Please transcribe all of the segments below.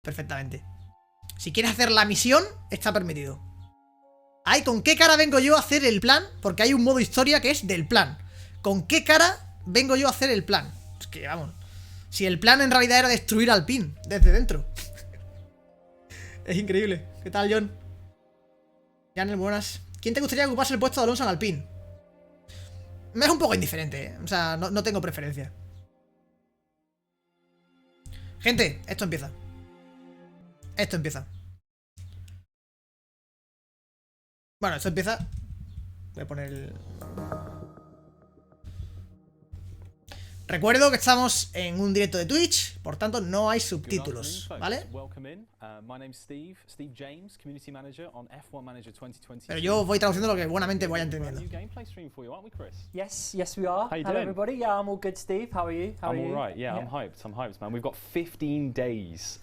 perfectamente. Si quieres hacer la misión, está permitido. Ay, ¿con qué cara vengo yo a hacer el plan? Porque hay un modo historia que es del plan. ¿Con qué cara vengo yo a hacer el plan? Es que, vamos, si el plan en realidad era destruir al PIN desde dentro. Es increíble. ¿Qué tal, John? Janel, buenas. ¿Quién te gustaría ocupase el puesto de Alonso en Alpine? Me es un poco indiferente, ¿eh? O sea, no tengo preferencia. Gente, esto empieza. Esto empieza. Bueno, esto empieza. Voy a poner el... Recuerdo que estamos en un directo de Twitch, por tanto no hay subtítulos, ¿vale? Pero yo voy traduciendo lo que buenamente vaya entendiendo. Yes, we are. Hello everybody. Yeah, I'm all good, Steve. How are you? I'm all right. Yeah, I'm hyped, man. We've got 15 days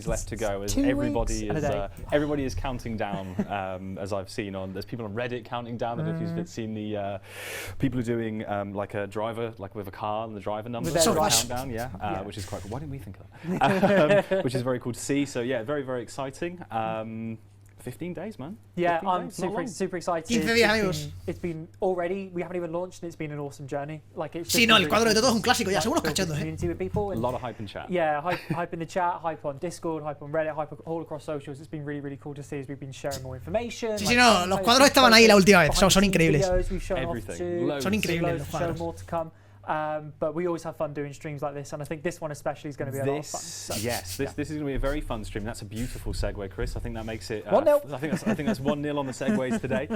left to go as everybody is counting down, as I've seen on, there's people on Reddit counting down. I don't know if you've seen the people are doing like a driver, like with a car and the driver number countdown, which is quite cool. Why didn't we think of that? Which is very cool to see. So yeah, very, very exciting. 15 days, man. Yeah, I'm super excited. 15 días, amigos. It's been already, we haven't even launched and it's been an awesome journey. Like it's sí, no, el cuadro de todo es un clásico, ya, seguro cachondos, A lot of hype in chat. Yeah, hype in the chat, hype on Discord, hype on Reddit, hype all across socials. It's been really, really cool to see as we've been sharing more information. Sí, no, los cuadros estaban ahí la última vez, son increíbles. Son increíbles los cuadros. But we always have fun doing streams like this, and I think this one especially is going to be a lot of fun. So, yes, this is going to be a very fun stream. That's a beautiful segue, Chris. I think that makes it 1-0. I think that's 1-0 on the segues today.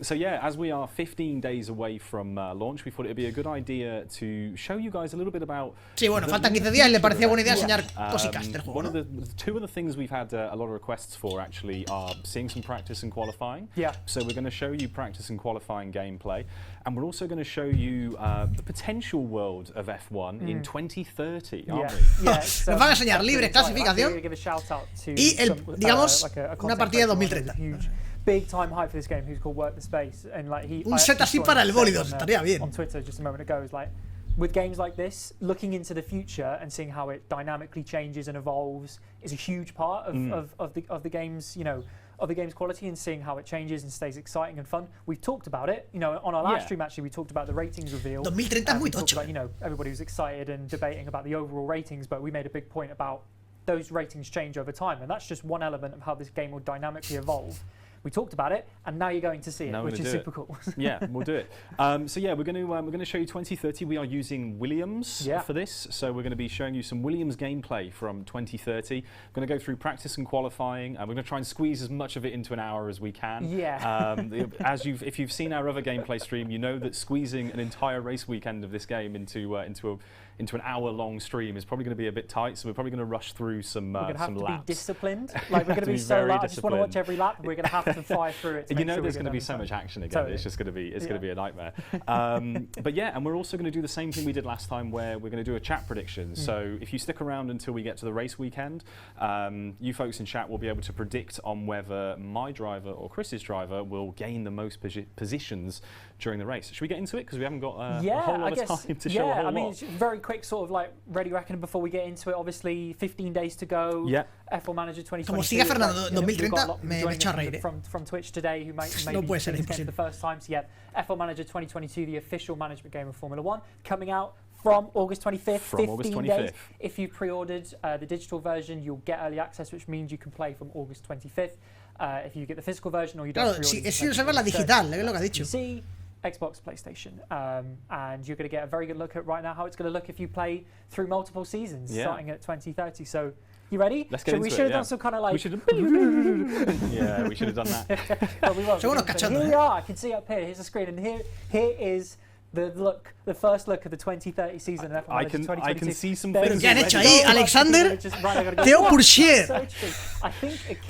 So yeah, as we are 15 days away from launch, we thought it'd be a good idea to show you guys a little bit about. Sí, bueno, faltan 15 días y le parecía buena idea enseñar cositas del juego, ¿no? Two of the things we've had a lot of requests for actually are seeing some practice and qualifying. Yeah. So we're going to show you practice and qualifying gameplay, and we're also going to show you the potential world of F1 in 2030, aren't we? Nos van a enseñar libre clasificación y digamos, una partida de 2030. Big time hype for this game, who's called Work the Space, and like un set así para el bólido, estaría bien. On Twitter just a moment ago, is like, with games like this, looking into the future and seeing how it dynamically changes and evolves is a huge part of the game's, you know, of the game's quality, and seeing how it changes and stays exciting and fun. We've talked about it, you know, on our last stream actually we talked about the ratings reveal. 2030 es muy tocho. About, you know, everybody was excited and debating about the overall ratings, but we made a big point about those ratings change over time, and that's just one element of how this game will dynamically evolve. We talked about it, and now you're going to see it, which is super cool. Yeah, we'll do it. So yeah, we're going to show you 2030. We are using Williams for this, so we're going to be showing you some Williams gameplay from 2030. We're going to go through practice and qualifying, and we're going to try and squeeze as much of it into an hour as we can. Yeah. If you've seen our other gameplay stream, you know that squeezing an entire race weekend of this game into an hour-long stream is probably going to be a bit tight, so we're probably going to rush through some laps. We're going to have to be disciplined. Like, we're going to be so loud. I just want to watch every lap. We're going to have to fly through it. You know, there's going to be so much action again. Totally. It's just going to be going to be a nightmare. But yeah, and we're also going to do the same thing we did last time, where we're going to do a chat prediction. So if you stick around until we get to the race weekend, you folks in chat will be able to predict on whether my driver or Chris's driver will gain the most positions during the race. Should we get into it? Because we haven't got a whole lot of time to show a whole lot. I mean, it's very quick, sort of like ready reckoning before we get into it. Obviously, 15 days to go. Yeah. F1 Manager 2022. Como siga Fernando 2030, me echo a reír. From Twitch today, who might no puede ser, for the first time. So yeah, F1 Manager 2022, the official management game of Formula One, coming out from August 25th. From August 25th. Days. If you pre-ordered the digital version, you'll get early access, which means you can play from August 25th. If you get the physical version or you don't pre-order, si reservas la digital, es lo que ha dicho. PC, Xbox, PlayStation, and you're going to get a very good look at right now how it's going to look if you play through multiple seasons starting at 2030. So, you ready? Let's get into it. We should have done some kind of like. We should have done that. But we won't. Here we are. I can see up here. Here's the screen, and here is the first look of the 2030 season. I can see some things. ¿Qué han hecho ahí? Alexander Theo Pourchier.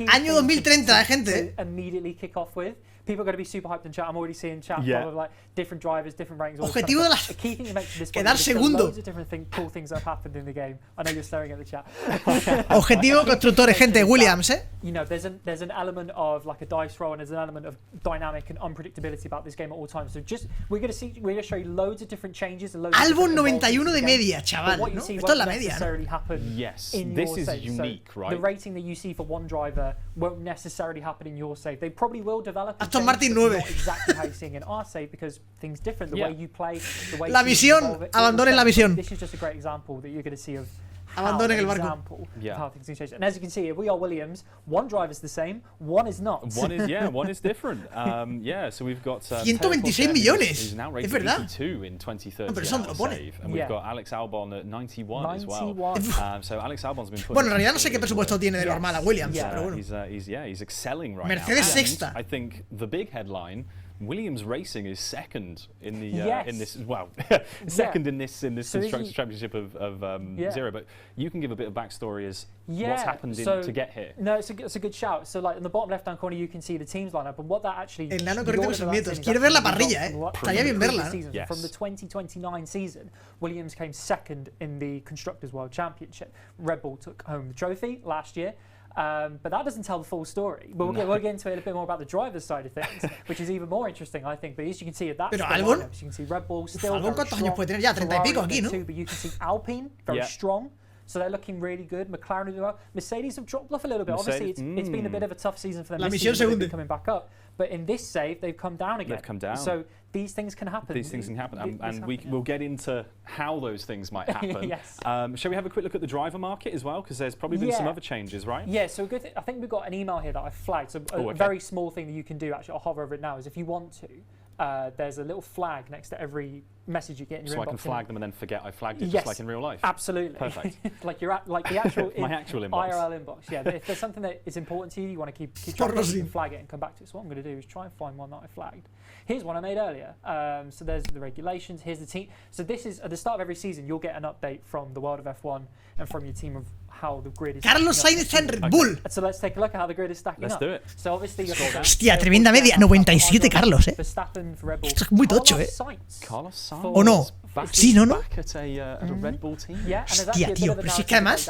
Año 2030, gente. Immediately kick off with. People are going to be super hyped in chat. I'm already seeing chat of like different drivers, different ratings. Objetivo de la... The key thing to mention this Quedar segundo. Loads of different cool things that have happened in the game. I know you're staring at the chat. Objetivo constructores, gente. Williams, You know, there's an element of like a dice roll, and there's an element of dynamic and unpredictability about this game at all times. So just we're going to show you loads of different changes. And loads Albon of 91 de media, chaval. ¿No? Esto es la media, ¿no? Happen yes, in this your is save. unique, So right? the rating that you see for one driver won't necessarily happen in your save. They probably will develop. Aston Martin 9. Not exactly how you're seeing in our save because things different. The way you play, the way la misión, abandonen la misión. This is just a great example that you're going to see of. Abandonen el barco. How things can change. And as you can see, if we are Williams, one driver's the same, one is not. One is different. So we've got 126 millones. Who's now rated 82 in 2030. No, pero eso no lo pone. And we've got Alex Albon at 91 as well. So Alex Albon's been put. Bueno, en realidad no sé qué presupuesto tiene de normal a Williams, pero bueno. He's excelling right Mercedes now. sexta. I think the big headline. Williams Racing is second in the in this second in this constructors championship of Zero. But you can give a bit of backstory as what's happened to get here. No, it's a good shout. So like in the bottom left-hand corner, you can see the teams lineup, and what that actually. El nano corriendo con sus nietos. Quiero ver la parrilla, Estaría bien verla. Yes. From the 2029 season, Williams came second in the Constructors World Championship. Red Bull took home the trophy last year. But that doesn't tell the full story. But we'll get into it a bit more about the driver's side of things, which is even more interesting, I think. But as you can see, at that Albon, lineup, you can see Red Bull still Albon, ¿cuántos años puede tener ya? 30 y pico aquí, ¿no? But you can see Alpine very strong. So they're looking really good. McLaren as well. Mercedes have dropped off a little bit. Obviously, it's been a bit of a tough season for them. This season, they've been coming back up. But in this save, they've come down again. They've come down. So these things can happen. These things can happen. And we'll get into how those things might happen. Yes. Shall we have a quick look at the driver market as well? Because there's probably been some other changes, right? Yeah, so I think we've got an email here that I've flagged. So a very small thing that you can do, actually, I'll hover over it now, is if you want to, there's a little flag next to every message you get in your inbox. So I can flag them and then forget I flagged it, just like in real life? Absolutely. Perfect. like the actual my actual inbox. IRL inbox. Yeah, if there's something that is important to you, you want to keep track of it, you can flag it and come back to it. So what I'm going to do is try and find one that I flagged. Here's one I made earlier. So there's the regulations. Here's the team. So this is at the start of every season, you'll get an update from the world of F1 and from your team of how the grid is. Carlos Sainz está en Red Bull. So let's take a look at how the grid is stacking up. Let's do it. So obviously, hostia, tremenda media. 97 Carlos, Verstappen for Red Bull. Esto es muy tocho, Carlos Sainz. ¿O no? Sí, ¿no? Back at a Red Bull team. Yeah, hostia, tío, pero si es que además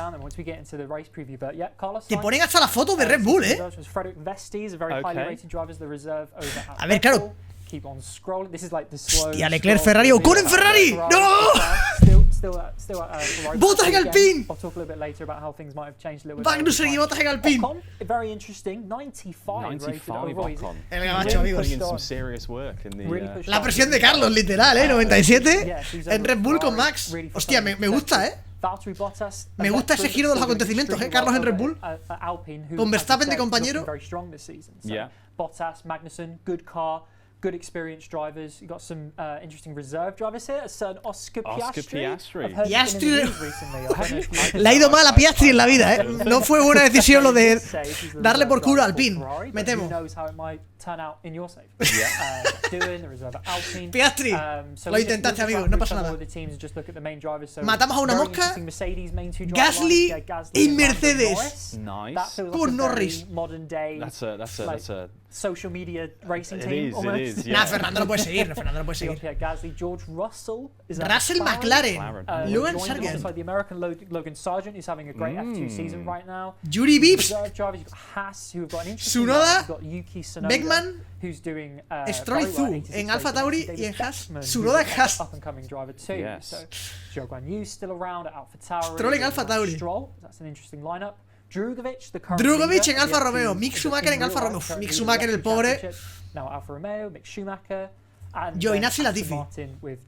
te ponen hasta la foto de Red Bull, A ver, claro. Hostia, Leclerc Ferrari, Ocon en Ferrari. ¡No! Bottas en Alpine. Magnussen y Bottas en Alpine. Very interesting, 95 Ocon. El gabacho, amigos. La presión de Carlos, literal, 97 en Red Bull con Max. Hostia, me gusta, Me gusta ese giro de los acontecimientos, Carlos en Red Bull. Con Verstappen de compañero. Bottas, Magnussen, good car. Good experienced drivers. You've got some interesting reserve drivers here. A certain Oscar Piastri. Le ha ido mal a Piastri en la vida, No fue buena decisión lo de darle por culo al Alpine. Me temo. Piastri, lo intentaste, amigo. No pasa nada. Matamos a una mosca. Gasly y Mercedes. Nice. Con Norris. That's a social media racing team. It is, Nah, Fernando no puede seguir. Gasly, George Russell, McLaren, Logan Sargent, the American Logan Sargent, who's having a great F2 season right now. Yuri Vips, drivers, you've got Haas, who have got an interesting Tsunoda, you've got Yuki Tsunoda, Beckman, who's doing Stroll en Alfa Tauri y en Haas. Tsunoda en Haas. Up and coming driver too. Yes. So Zhou Guanyu still around at Alfa Tauri. Stroll en Alfa Tauri. That's an interesting lineup. Drugovic en Alfa Romeo, Mick Schumacher en Alfa Romeo. Mick Schumacher, el pobre. Now Alfa Romeo, Mick Schumacher. Giovinazzi, Latifi.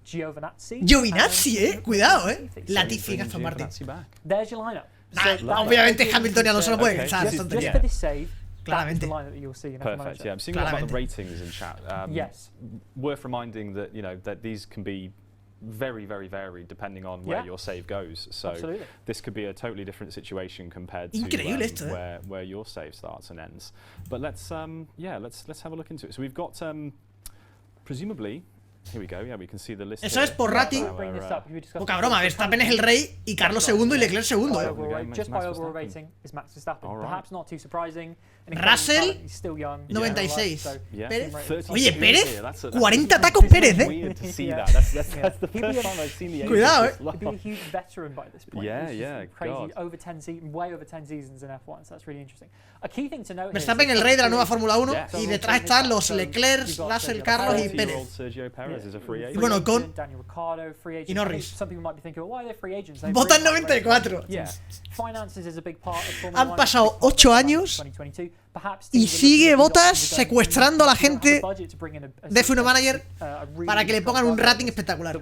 Giovinazzi, cuidado, Latifi en Aston Martin. There's your lineup. Obviamente Hamilton ya no se lo puede pensar. Just for this save, claramente. Perfect. Yeah, I'm seeing about the ratings in chat. Yes. Worth reminding that that these can be very, very varied depending on where your save goes. So this could be a totally different situation compared to where your save starts and ends. But let's have a look into it. So we've got presumably Here we go. Yeah, we can see the list. Eso es por rating. Poca broma, Verstappen es el rey y Carlos segundo y Leclerc segundo. Just by overall rating is Max Verstappen. Perhaps not too surprising. Russell, he's still young. 96. Yeah. Pérez. 36 Oye, Pérez, here. That's 40 tacos Pérez, weird to see that. That's the first time I've seen the Cuidado, He'd be a huge veteran by this point. Yeah, He's yeah, crazy. God. Over 10 seasons, way over 10 seasons in F1. So that's really interesting. A key thing to note. Verstappen, el rey de la nueva Fórmula 1. Y detrás están los Leclerc, Russell, Carlos y Pérez. Sergio Perez is a free agent. Y bueno, con Daniel Ricciardo, free agent. y Norris. Some people might be thinking, well, why are they free agents? Votan 94. Yeah. Finances is a big part of Formula 1. Han pasado 8 años y sigue Bottas secuestrando a la gente de F1 Manager para que le pongan un rating espectacular.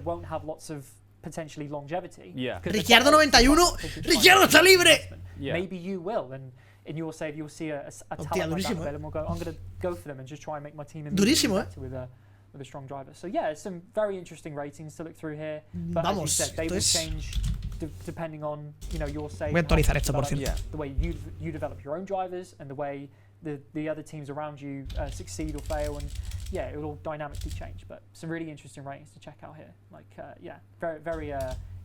Ricciardo 91. ¡Ricciardo está libre! Maybe you will, and in your save you'll see a talent like that available. I'm going to go for them and just try and make my team Durísimo, with a strong driver. So yeah, some very interesting ratings to look through here. But Vamos, as you said, they will es... change depending on your save. Voy a actualizar esto, por cierto. The way you develop your own drivers and the way the other teams around you succeed or fail, and yeah, it will all dynamically change. But some really interesting ratings to check out here. Like yeah, very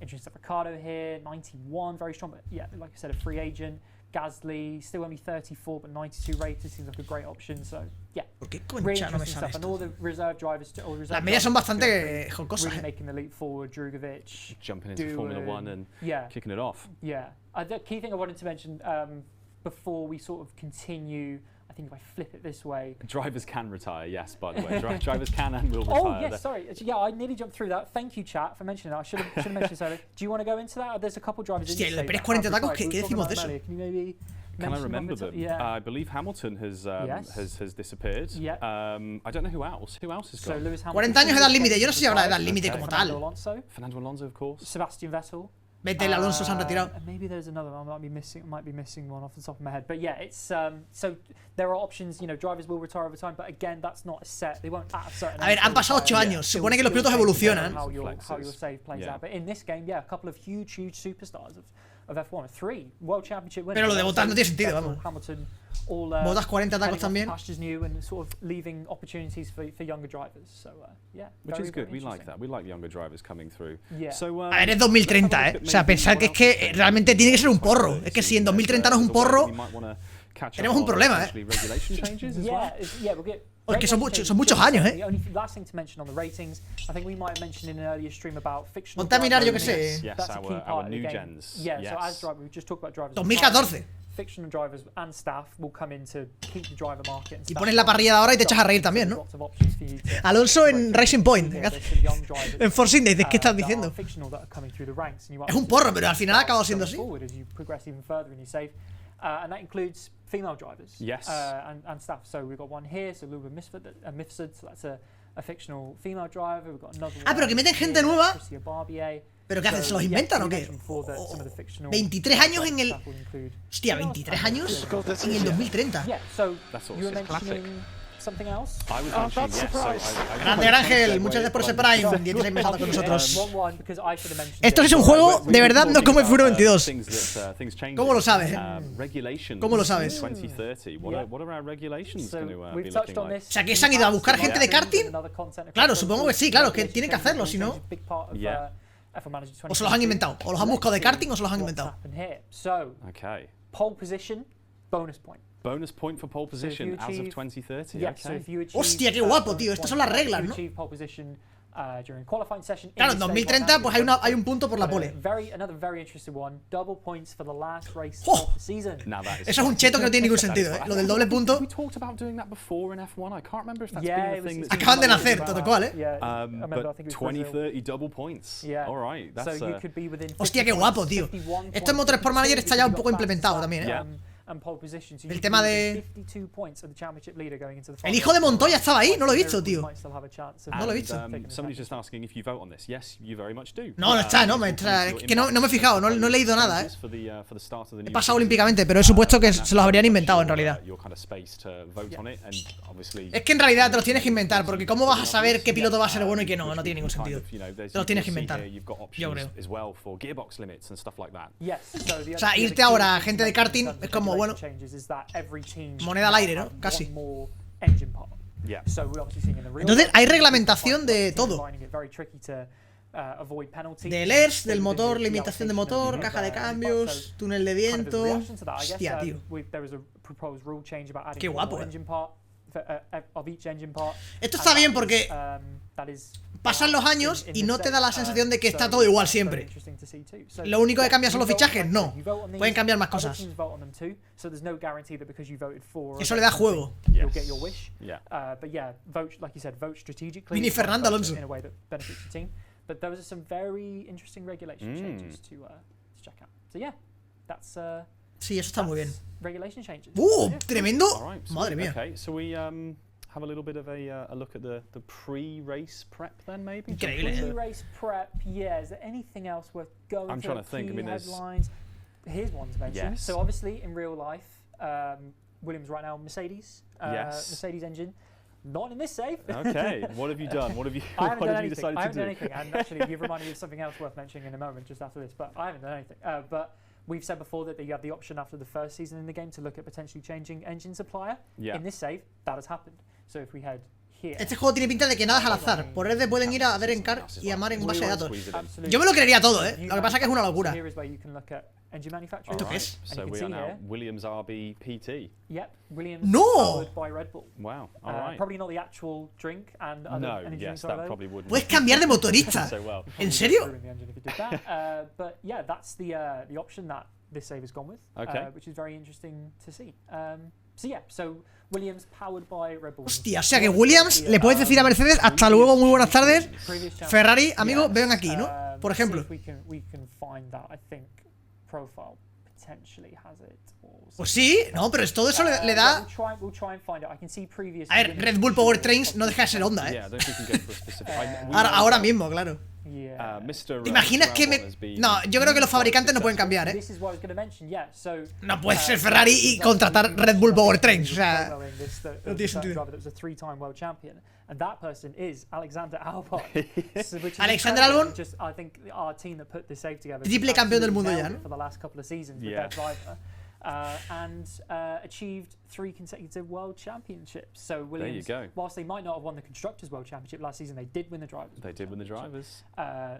interesting stuff. Ricciardo here, 91, very strong. But yeah, like I said, a free agent. Gasly, still only 34, but 92 rated, seems like a great option. So yeah, really interesting stuff. And all the reserve drivers, las medias son bastante jocosas. Really making the leap forward. Drugovich jumping into Formula 1 and kicking it off. Yeah, the key thing I wanted to mention before we sort of continue. I think if I flip it this way, drivers can retire. Yes, by the way, drivers can and will retire. Oh yes, sorry. Yeah, I nearly jumped through that. Thank you, chat, for mentioning that. I should have mentioned this earlier. Do you want to go into that? There's a couple drivers. Hostia, el de Pérez 40 tacos. ¿Qué decimos de eso? Can you maybe? Can I remember them? Yeah. I believe Hamilton has disappeared. Yeah. I don't know who else. Who else has gone? So Lewis Hamilton. 40 años edad límite. Yo no sé si habrá edad límite como tal. Fernando Alonso, of course. Sebastian Vettel. Vettel, Alonso se han retirado. Maybe there's another one. I might be missing one off the top of my head. But yeah, it's so there are options. Drivers will retire over time, but again, that's not a set. They won't at a certain. A ver, han pasado 8 años. Se supone que los pilotos evolucionan. How your save plays out. But in this game, yeah, a couple of huge superstars of F1, 3 World Championship winners. Pero lo de Bottas no tiene sentido, vamos. Hamilton, all Bottas 40 tacos también. Pastures new and sort of leaving opportunities for younger drivers. So yeah, which is good. We like that. We like younger drivers coming through. Yeah. So, a ver, es 2030, O sea, pensar que es que realmente tiene que ser un porro. Es que si en 2030 no es un porro, tenemos un problema, Es que son muchos años, Ponte a mirar, yo qué sé. 2014. Fictional drivers and staff will come in to keep the driver market. Y pones la parrilla de ahora y te echas a reír también, ¿no? Alonso en Racing Point. En Force Index, ¿qué estás diciendo? Es un porro, pero al final ha acabado siendo así. And that includes female drivers. Yes. And staff. So we've got one here, so Luba Mifsud, so that's a fictional female driver. We've got another one. Pero que meten gente nueva. ¿Pero qué hacen? ¿Se los inventan o qué? 23 años en el... Hostia, 23 años en el 2030. Grande Ángel, muchas gracias por ese Prime. 16 meses con nosotros. Esto es un juego de verdad, no como el F1 22. ¿Cómo lo sabes? ¿Cómo lo sabes? O sea, que se han ido a buscar gente de karting. Claro, supongo que sí, claro, que tienen que hacerlo, si no. O se los han inventado. O los han buscado de karting o se los han inventado. Okay. Pole position, bonus point. Bonus point for pole position as of 2030. Okay. Hostia, qué guapo, tío. Estas son las reglas, ¿no? Claro, en 2030 pues hay un punto por la pole. Eso es un cheto que no tiene ningún sentido, Lo del doble punto. Acaban de nacer, todo cual, But 2030 double points. All right, that's Hostia, qué guapo, tío. Esto en Motorsport Manager está ya un poco implementado también, El tema de... El hijo de Montoya estaba ahí, no lo he visto, tío. No lo he visto. No, no está, no. Que no me he fijado, no he leído nada, He pasado olímpicamente, pero he supuesto que se los habrían inventado en realidad. Es que en realidad te los tienes que inventar, porque ¿cómo vas a saber qué piloto va a ser bueno y qué no? No tiene ningún sentido. Te los tienes que inventar, yo creo. O sea, irte ahora a gente de karting es como, bueno, moneda al aire, ¿no? Casi. Yeah. So we're obviously seeing in the real Entonces life, hay people reglamentación find de it todo. finding it very tricky to, avoid penalties. Del ERS, So del within motor, the limitación de allocation motor, of, caja de impact. cambios, So túnel de kind of as a viento. reaction to that, I guess, Hostia, tío. there was a proposed rule change about adding Qué one guapo, more eh. engine part of each engine part. Esto And está that bien is, porque that is pasan los allowed años in y this no te state. da la sensación de que está So todo igual that's very siempre. interesting to see too. So, Lo único que yeah, cambia son you los vote on, fichajes, like I no. said, you vote on Pueden these, cambiar más other cosas. teams vote on them too, so there's no guarantee that because you voted for or Eso le da against something, juego. you'll get your wish. Yeah. But yeah, vote, like you said, vote strategically. Mini vote Fernando Alonso. in a way that benefits your team. But those are some very interesting regulation changes to check out. So yeah, that's Sí, eso está muy bien. regulation changes. So, yeah, Tremendo. All right. Madre sweet. mía. Okay, so we have a little bit of a look at the pre-race prep then, maybe. Jump Increíble, into- Pre-race prep, yeah. Is there anything else worth going I'm through? trying to think, I Key mean, there's- headlines. Here's one to mention. Yes. So obviously, in real life, Williams right now, Mercedes, Yes. Mercedes engine, not in this save. Okay, what have you done? What have you? I haven't What done have you anything. decided I to haven't done do? anything. And actually, you've reminded me of something else worth mentioning in a moment, just after this. But I haven't done anything. But we've said before that you have the option after the first season in the game to look at potentially changing engine supplier. Yeah. In this save, that has happened. So if we head here. Este juego tiene pinta de que nada es al azar. Por ende pueden ir a ver en car y amar en base de datos. Absolutely. Yo me lo creería todo, So ¿eh? new Lo que pasa es que es una manufacturers, locura. Here is where you can look at engine manufacturing. ¿Esto All qué right, es? so And you we can are see now here- Williams RB PT. Yep, Williams No! powered by Red Bull. Wow. All right. Probably not the actual drink and other No. energy Yes, drinks are that available. probably wouldn't. Puedes cambiar de motorista. So well. ¿En serio? Ruin the engine if you did that. But yeah, that's the option that this save has gone with, Okay. which is very interesting to see. So yeah, so Williams powered by Red Bull. Hostia, o sea que Williams le puedes decir a Mercedes hasta luego, muy buenas tardes. Previous champion. Ferrari, amigo, Yes, ven aquí, ¿no? Por let's see ejemplo. if we can find that. I think profile potentially has it. Or Pues sí, no, pero todo eso le da. We'll try and find it. I can see previous. A ver, Red Bull Power Trains no deja de ser Honda, Yeah, I ¿eh? don't think we can go for a specific. We Ahora, know ahora that, mismo, claro. Yeah. Mr. ¿Te imaginas que Albon me.? has been No, yo creo que los fabricantes no pueden cambiar, ¿eh? This is what I was going to mention. Yeah. So. No puede ser Ferrari y contratar Red Bull Power Trains, o sea. No tiene sentido. Driver that was a 3-time world champion, and that person is Alexander Albon. So, which is Alexander incredible. Albon. Just, I think our team that put this save together. Triple campeón del mundo nailed ya, it ¿no? For the last couple of seasons with Yeah. their driver. And achieved 3 consecutive world championships. So Williams, go. whilst they might not have won the constructors' world championship last season, they did win the drivers. They did win the drivers.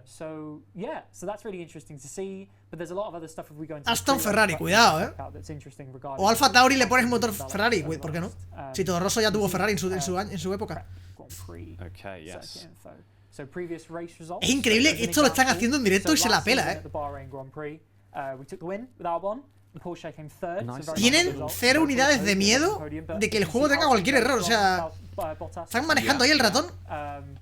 So yeah, so that's really interesting to see. But there's a lot of other stuff if we go into Aston the Ferrari, pre-race cuidado, prep out that's interesting regarding O Alfa Tauri le pones the motor development Ferrari, over the ¿por qué no? last, Si Toro Rosso ya tuvo season, Ferrari en su época. Grand Prix Okay, yes. circuit info. So previous race results. Es increíble, As an esto lo están example, haciendo en directo so y se la last pela, season ¿eh? at the Bahrain Grand Prix, we took the win with Albon. The Porsche came third. Nice. So very Tienen nice result. 0 unidades de miedo de que el juego tenga cualquier error, o sea. Están manejando ahí el ratón.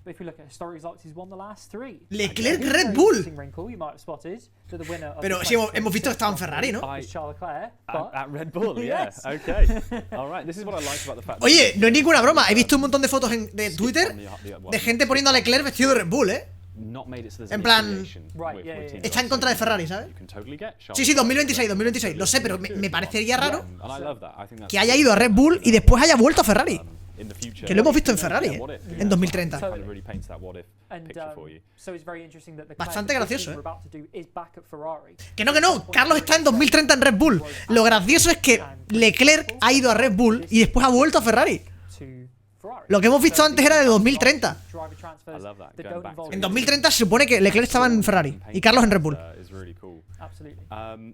If we look at historic results, he's won the last 3. Leclerc, Here's a Red very Bull. interesting wrinkle you might have spotted that the winner of Pero the sí, hemos visto que estaba en 2026 Ferrari, ¿no? I- was Charles Leclerc, At, but at Red Bull, yeah. Yes. Okay. All right. This is what I like about the fact. Oye, no es ninguna broma. He visto un montón de fotos de Twitter Well, de gente poniendo a Leclerc vestido de Red Bull, ¿eh? not made it so there's En an plan- affiliation Right, with yeah, yeah, teams yeah. Está en contra de Ferrari, ¿sabes? You can totally get Charles Sí, sí, Leclerc. 2026, 2026. Lo sé, pero me parecería raro And I love that. I think that's que haya ido a Red Bull y después haya vuelto a Ferrari. in the future. Que lo hemos visto en Ferrari, Yeah, what if, en 2030. Kind of really paints that what if and picture for you. so it's very interesting that the Bastante claim that gracioso, we're about to do is back at Ferrari. Que no. Carlos está en 2030 en Red Bull. Lo gracioso es que Leclerc ha ido a Red Bull y después ha vuelto a Ferrari. To Ferrari. Lo que hemos visto antes era de 2030. Driver transfers I love that, that going don't back involve to- En 2030 se supone que Leclerc estaba en Ferrari y Carlos en Red Bull. Is really cool. Absolutely.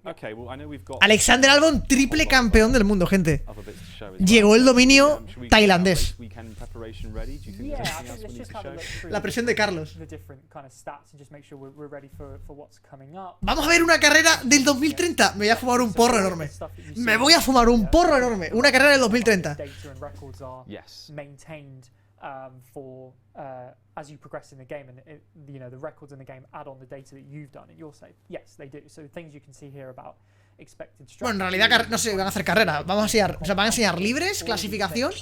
Okay, well I know we've got Alexander Albon, triple campeón del mundo, gente. other bits to show as Llegó well. el dominio Should we get our tailandés. race weekend preparation ready? Do you think Yeah, there's I anything think else we let's need just to have a show? look through La presión de Carlos. the different kind of stats and just make sure we're ready for what's coming up. Vamos a ver una carrera del 2030. Me voy a fumar un porro enorme. Me voy a fumar un porro enorme. Una carrera del 2030. Data and records are Yes. maintained for as you progress in the game, and you know the records in the game add on the data that you've done in your save. Yes, they do. So things you can see here about expected Bueno, en strategy, realidad no sé, van a hacer carrera. Vamos a enseñar, o sea, van a enseñar libres, clasificación.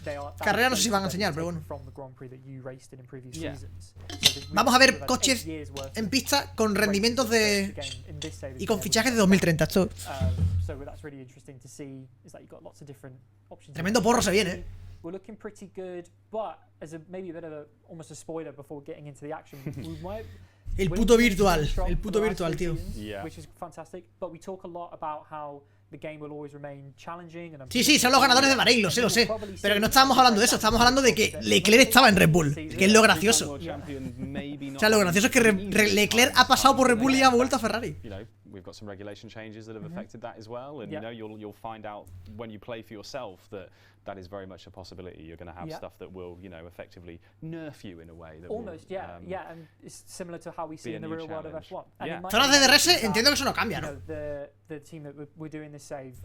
they are Carrera no sé si van a data enseñar, pero taken bueno. from the Grand Prix that you raced in previous Yeah. seasons. So there's Vamos a ver we've had coches 8 years worth en of pista con races rendimientos to de the game in this save y is con being able fichajes to de 2030. Esto so that's really interesting to see is that you've got lots of different options. Tremendo porro se viene, We're looking pretty good, but as maybe a bit of almost a spoiler before getting into the action, we might. el Williams puto has been virtual, strong el for puto the last virtual, 3 tío. seasons, Yeah. which is fantastic. But we talk a lot about how Sí, sí, son los ganadores de Bahrein, lo sé. Pero que no estábamos hablando de eso, estábamos hablando de que Leclerc estaba en Red Bull, que es lo gracioso. O sea, lo gracioso es que Leclerc ha pasado por Red Bull y ha vuelto a Ferrari. We've got some regulation changes that have affected that as well, and you know you'll find out when you play for yourself that is very much a possibility. You're going to have stuff that will effectively nerf you in a way. That almost, will, and it's similar to how we see in the real world of F1. Zonas de DRS, entiendo que eso no cambia, ¿no? The team that we're doing this save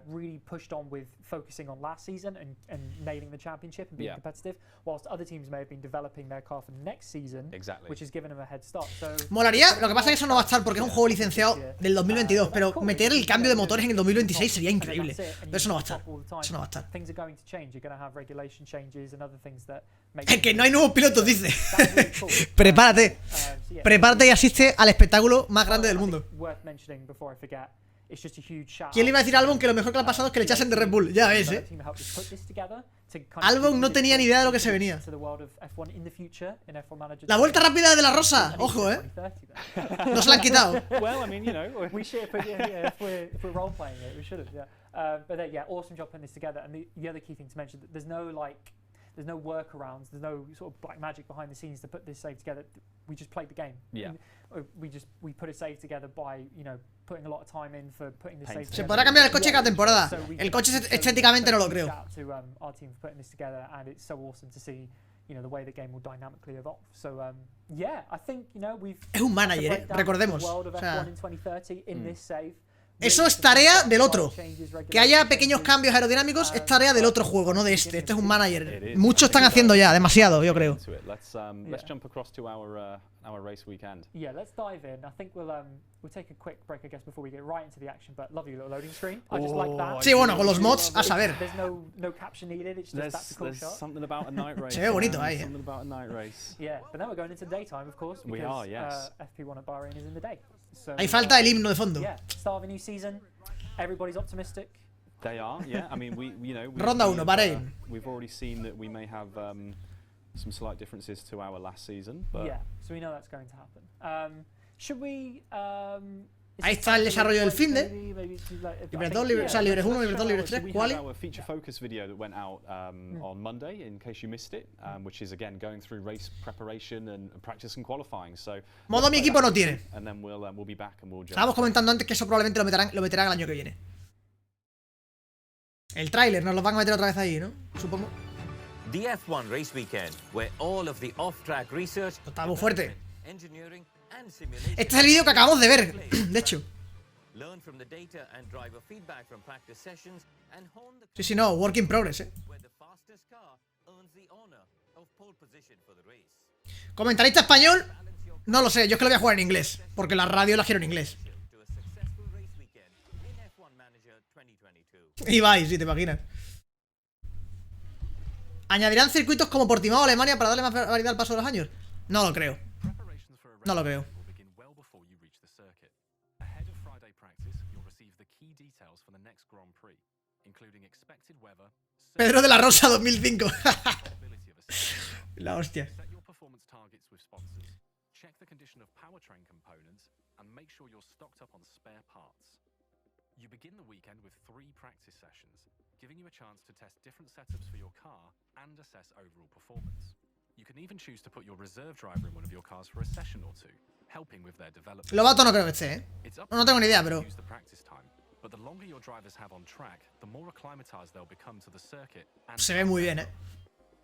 really pushed on with focusing on last season and nailing the championship and being competitive, whilst other teams may have been developing their car for next season, which has given them a head start. So, molaría, lo que pasa es que eso no va a estar porque es un juego licenciado del 2022, pero meter el cambio de motores en el 2026 sería increíble. Pero eso no va a estar. Eso no va a estar. Es que no hay nuevos pilotos, dice. Prepárate. Prepárate y asiste al espectáculo más grande del mundo. ¿Quién le iba a decir a Albon que lo mejor que le ha pasado es que le echasen de Red Bull? Ya ves, Albon no tenía ni idea de lo que se venía. La vuelta rápida de la Rosa. Ojo, no se la han quitado. Awesome job putting this together. And the other key thing to mention, there's no workarounds, there's no sort of black magic behind the scenes to put this save together. We just played the game. We put a save together by putting a lot of time in for putting the save together. Se podrá cambiar el coche cada temporada. El coche estéticamente no lo creo. Our team for putting this together, and it's so awesome to see the way the game will dynamically evolve. So I think we've. Es un manager, recordemos. O sea, in this save. Eso es tarea del otro. Que haya pequeños cambios aerodinámicos es tarea del otro juego, no de este. Este es un manager. Muchos están haciendo ya, demasiado, yo creo. Let's jump across to our race weekend. Yeah, let's dive in. I think we'll take a quick break, I guess, before we get right into the action. But lovely little loading screen. I just like that. Sí, bueno, con los mods, a saber. There's no caption needed. It's just that's a cool shot. Something about a night race. Se ve bonito ahí. Something about a night race. Yeah, but then we're going into daytime, of course. We are, yes. FP1 at Bahrain is in the day. So, ahí falta el himno de fondo. Yeah, start of a new season. Everybody's optimistic. They are, yeah. I mean, Ronda 1, Bahrain. We've already seen that we may have some slight differences to our last season, but yeah, so we know that's going to happen. Should we? Ahí está el desarrollo del finde. Libres 2, libres 1, libres 2, libres 3, quali. Our feature focus video that went out on Monday, in case you missed it, which is again going through race preparation and practice and qualifying. So modo mi equipo no tiene. And then we'll be back and we'll jump. Estábamos comentando antes que eso probablemente lo meterán el año que viene. El tráiler nos lo van a meter otra vez ahí, ¿no? Supongo. The F1 race weekend, where all of the off-track research, está muy fuerte. engineering and este es el vídeo que acabamos de ver, de hecho. Sí, no, work in progress, Comentarista español, no lo sé, yo es que lo voy a jugar en inglés, porque la radio la quiero en inglés. Y vais, si te imaginas. ¿Añadirán circuitos como Portimao o Alemania para darle más variedad al paso de los años? No lo creo. No lo creo. Pedro de la Rosa 2005. La hostia. You begin the weekend with 3 practice sessions, giving you a chance to test different setups for your car and assess overall performance. You can even choose to put your reserve driver in one of your cars for a session or two, helping with their development. Lobato no creo que esté, no tengo ni idea, pero But the longer your drivers have on track, the more acclimatized they'll become to the circuit. Se ve muy bien,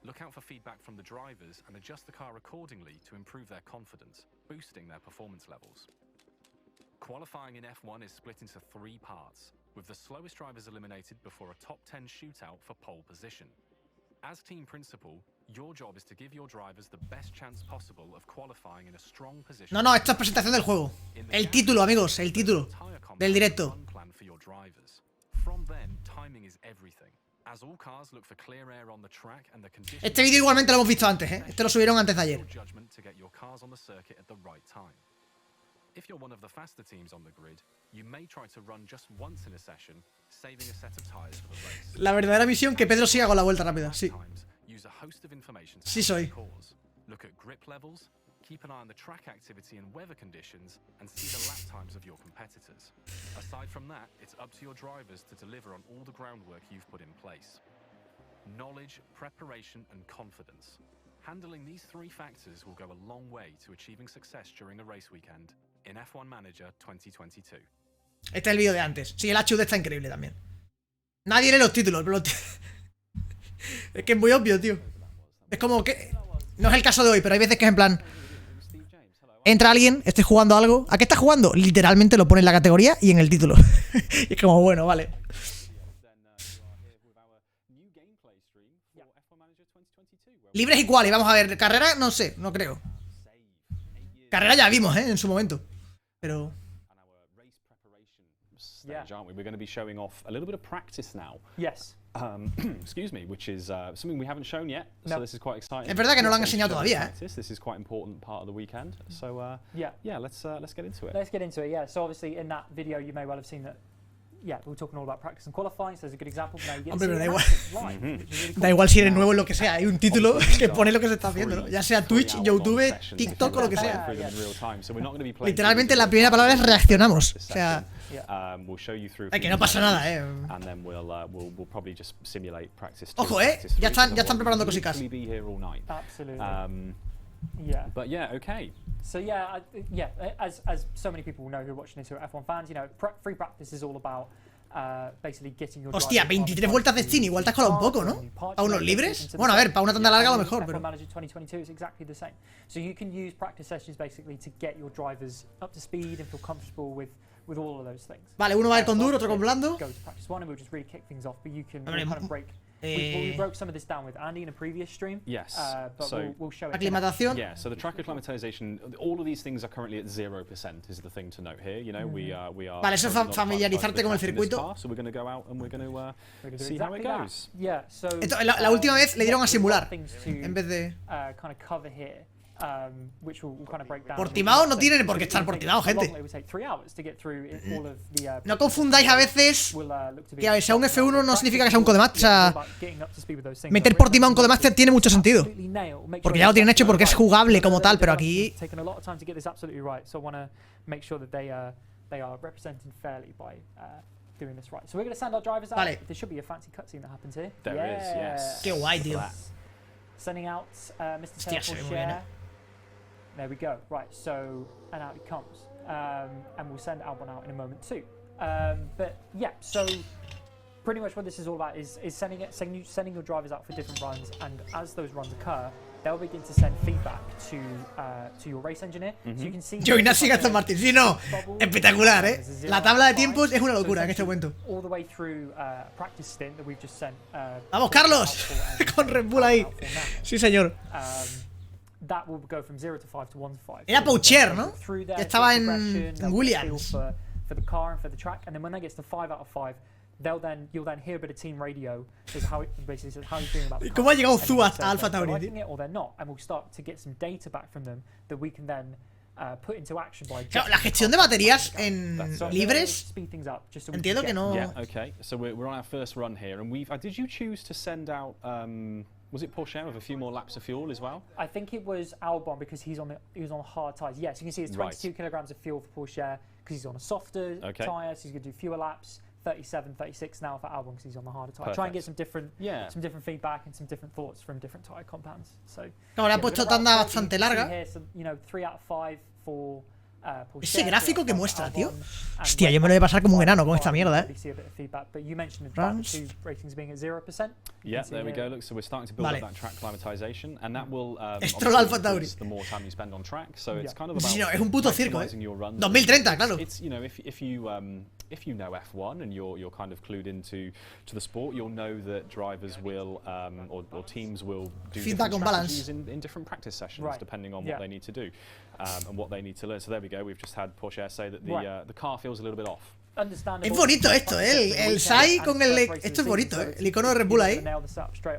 Look out for feedback from the drivers and adjust the car accordingly to improve their confidence, boosting their performance levels. Qualifying in F1 is split into 3 parts, with the slowest drivers eliminated before a top 10 shootout for pole position. As team principal, your job is to give your drivers the best chance possible of qualifying in a strong position. No, esta es presentación del juego. El título, amigos, el título del directo. From then, timing is everything. As all cars look for clear air on the track and the conditions. Este vídeo igualmente lo hemos visto antes, Este lo subieron antes de ayer. If you're one of the faster teams on the grid, you may try to run just once in a session, saving a set of tires for the race. La verdadera misión que Pedro siga con la vuelta rápida, sí. Sí soy. Look at grip levels, keep an eye on the track activity and weather conditions, and see the lap times of your competitors. Aside from that, it's up to your drivers to deliver on all the groundwork you've put in place. Knowledge, preparation, and confidence. Handling these three factors will go a long way to achieving success during a race weekend in F1 Manager 2022. Este es el vídeo de antes. Sí, el HUD está increíble también. Nadie lee los títulos, pero es que es muy obvio, tío. Es como que... No es el caso de hoy, pero hay veces que es en plan... Entra alguien, esté jugando algo. ¿A qué está jugando? Literalmente lo pone en la categoría y en el título. Y es como, bueno, vale. Libres y quali, vamos a ver. Carrera, no sé, no creo. Carrera ya vimos, en su momento. Pero... Aren't we? We're going to be showing off a little bit of practice now. Yes. Excuse me, which is something we haven't shown yet. No. So this is quite exciting. Es verdad que no lo han enseñado todavía, This is quite important part of the weekend. So yeah, let's get into it. Let's get into it. Yeah. So obviously in that video you may well have seen that. Yeah, we're talking all about practice and qualifying. So there's a good example. Now you get Hombre, to pero see da it igual. live, which is really cool. Da igual si eres nuevo en lo que sea. Hay un título que pone lo que se está haciendo, ¿no? Ya sea Twitch, YouTube, TikTok o lo que sea. Literalmente la primera palabra es reaccionamos. O sea... que no pasa nada, Ojo, ya están preparando cositas. Absolutely. Yeah. But yeah, okay. So yeah, as so many people know who are watching this who are F1 fans, you know, free practice is all about basically getting your. Hostia, 23 vueltas de Steam, igual te has colado un poco, ¿no? ¿A unos libres? Bueno, a ver, para una tanda larga a lo mejor, pero... F1 Manager 2022 is exactly the same. So you can use practice sessions basically to get your drivers up to speed and feel comfortable with all of those things. Vale, uno va a ir con duro, otro con blando. Go to practice one and we'll just really kick things off, but you can kind of break. We broke some of this down with Andy in a previous stream. Yes. But so we'll show it. Aclimatación. Yeah, so the track acclimatization, all of these things are currently at 0% is the thing to note here. You know, we are. Vale, eso es familiarizarte con el circuito. So we're going to go out and we're going to see how it goes. Yeah, so la última vez le dieron a simular en vez de... kind of cover here. Which we'll kind of break down. Portimao no tiene por qué estar portimao, gente. No confundáis a veces que sea un F1 no significa que sea un Codemaster. O sea, meter Portimao en Codemaster tiene mucho sentido. Porque ya lo tienen hecho porque es jugable como tal, pero aquí... Vale. Qué guay, tío. Sending out Mr. Tail There we go. Right, so and out it comes, and we'll send Albon out in a moment too. But yeah, so pretty much what this is all about is sending your drivers out for different runs, and as those runs occur, they'll begin to send feedback to your race engineer. So you can see. Giovinazzi Aston Martin, sí, no, espectacular, La tabla de tiempos es una locura en este momento. All the way through practice stint that we've just sent. Vamos, Carlos, con Red Bull ahí. Sí, señor. That will go from 0 to 5 to 1 to 5. Era Poucher, ¿no? Que estaba en Williams. For the car and for the track, and then when that gets to 5 out of 5, you'll then hear a bit of team radio. Says how it basically says how you're feeling about the car. ¿Cómo ha llegado Zua a Alfa Tauri? Liking it or they're not, and we'll start to get some data back from them that we can then put into action by. Claro, la gestión de baterías en libres. Entiendo que no. Yeah, okay. So we're on our first run here, and did you choose to send out? Was it Porsche with a few more laps of fuel as well? I think it was Albon because he was on hard tyres. Yes, you can see it's 22 kilograms of fuel for Porsche because he's on a softer tyre, so he's going to do fewer laps. 37, 36 now for Albon because he's on the harder tyre. Try and get some different feedback and some different thoughts from different tyre compounds. So, claro, le ha puesto tanda bastante larga. Here, so, 3 out of 5 for ese gráfico que muestra, tío. Hostia, yo me lo voy a pasar como un enano con esta mierda, Yeah, there we go. Look, so we're starting to build up that track climatization, and that will the more time you spend on track. So it's kind of about es un puto circo, 2030, claro. It's, you know, if you know F1 and you're kind of clued into the sport, you'll know that drivers will or teams will do different strategies in different practice sessions depending on what they need to do and what they need to learn. So there we go. We've just had Porsche say that the car feels a little bit off. Es bonito esto, el SAI con el... Esto es bonito, el icono de Red Bull ahí. No se ha visto el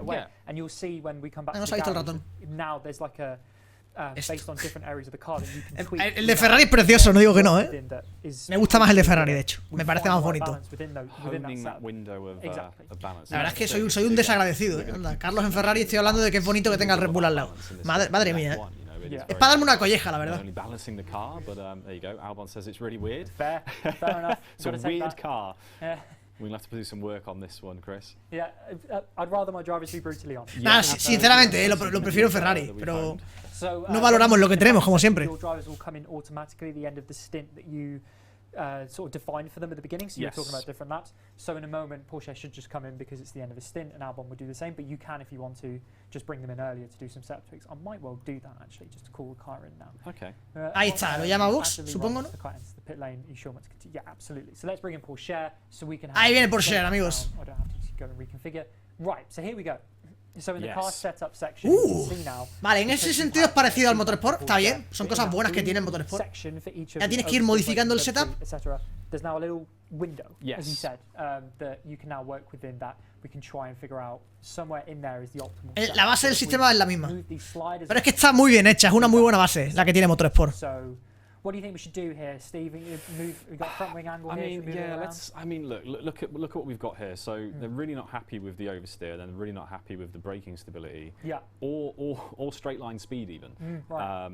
ratón. El de Ferrari es precioso, no digo que no, Me gusta más el de Ferrari, de hecho. Me parece más bonito. La verdad es que soy un desagradecido, Anda, Carlos en Ferrari, estoy hablando de que es bonito que tenga el Red Bull al lado. Madre mía, It is Es very para darme una colleja, la not verdad. only balancing the car, but there you go. Albon says it's really weird. Fair enough. It's a Gotta take weird that. car. Yeah. We'll have to do some work on this one, Chris. Yeah, I'd rather my drivers be brutally honest. Nah, sinceramente, lo prefiero Ferrari, pero So, no valoramos lo que tenemos, como siempre. Your drivers will come in automatically at the end of the stint that you sort of defined for them at the beginning. So you're talking about different laps. So in a moment, Porsche should just come in because it's the end of a stint, and Albon would do the same. But you can, if you want to, just bring them in earlier to do some setup tweaks. I might well do that actually, just to call the car in now. Okay. Ahí está, lo llama box, supongo, ¿no? The car into the pit lane. You sure want to continue? Yeah, absolutely. So let's bring in Porsche so we can. Have Ahí viene Porsche, amigos. I don't have to go and reconfigure. Right. So here we go. So in the car setup section, you can see now. Vale, en ese sentido es parecido al Motorsport, está bien, son cosas buenas que tiene el Motorsport. Ya tienes que ir modificando el setup. There's now a little window, as you said, that you can now work within that. We can try and figure out somewhere in there is the optimal. La base del sistema es la misma. Move these sliders. Pero es que está muy bien hecha, es una muy buena base la que tiene Motorsport. So, what do you think we should do here, Steve? We've got front wing angle here. Look at what we've got here. So they're really not happy with the oversteer. They're really not happy with the braking stability. Yeah. Or straight line speed even. Right.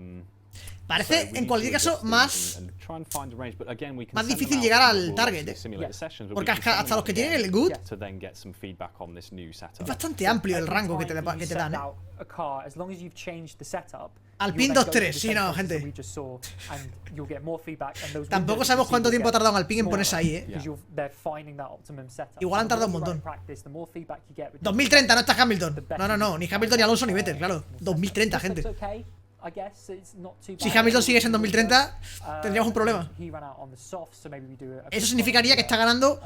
Parece, en cualquier caso, más difícil llegar al target, porque hasta los que tienen el good es bastante amplio el rango que te dan, Alpine 2-3, sí, no, gente. Tampoco sabemos cuánto tiempo ha tardado en Alpine en ponerse ahí, Igual han tardado un montón. 2030, no está Hamilton. No, ni Hamilton ni Alonso ni Vettel, claro. 2030, gente. Si Hamilton sigue en 2030, tendríamos un problema. Eso significaría que está ganando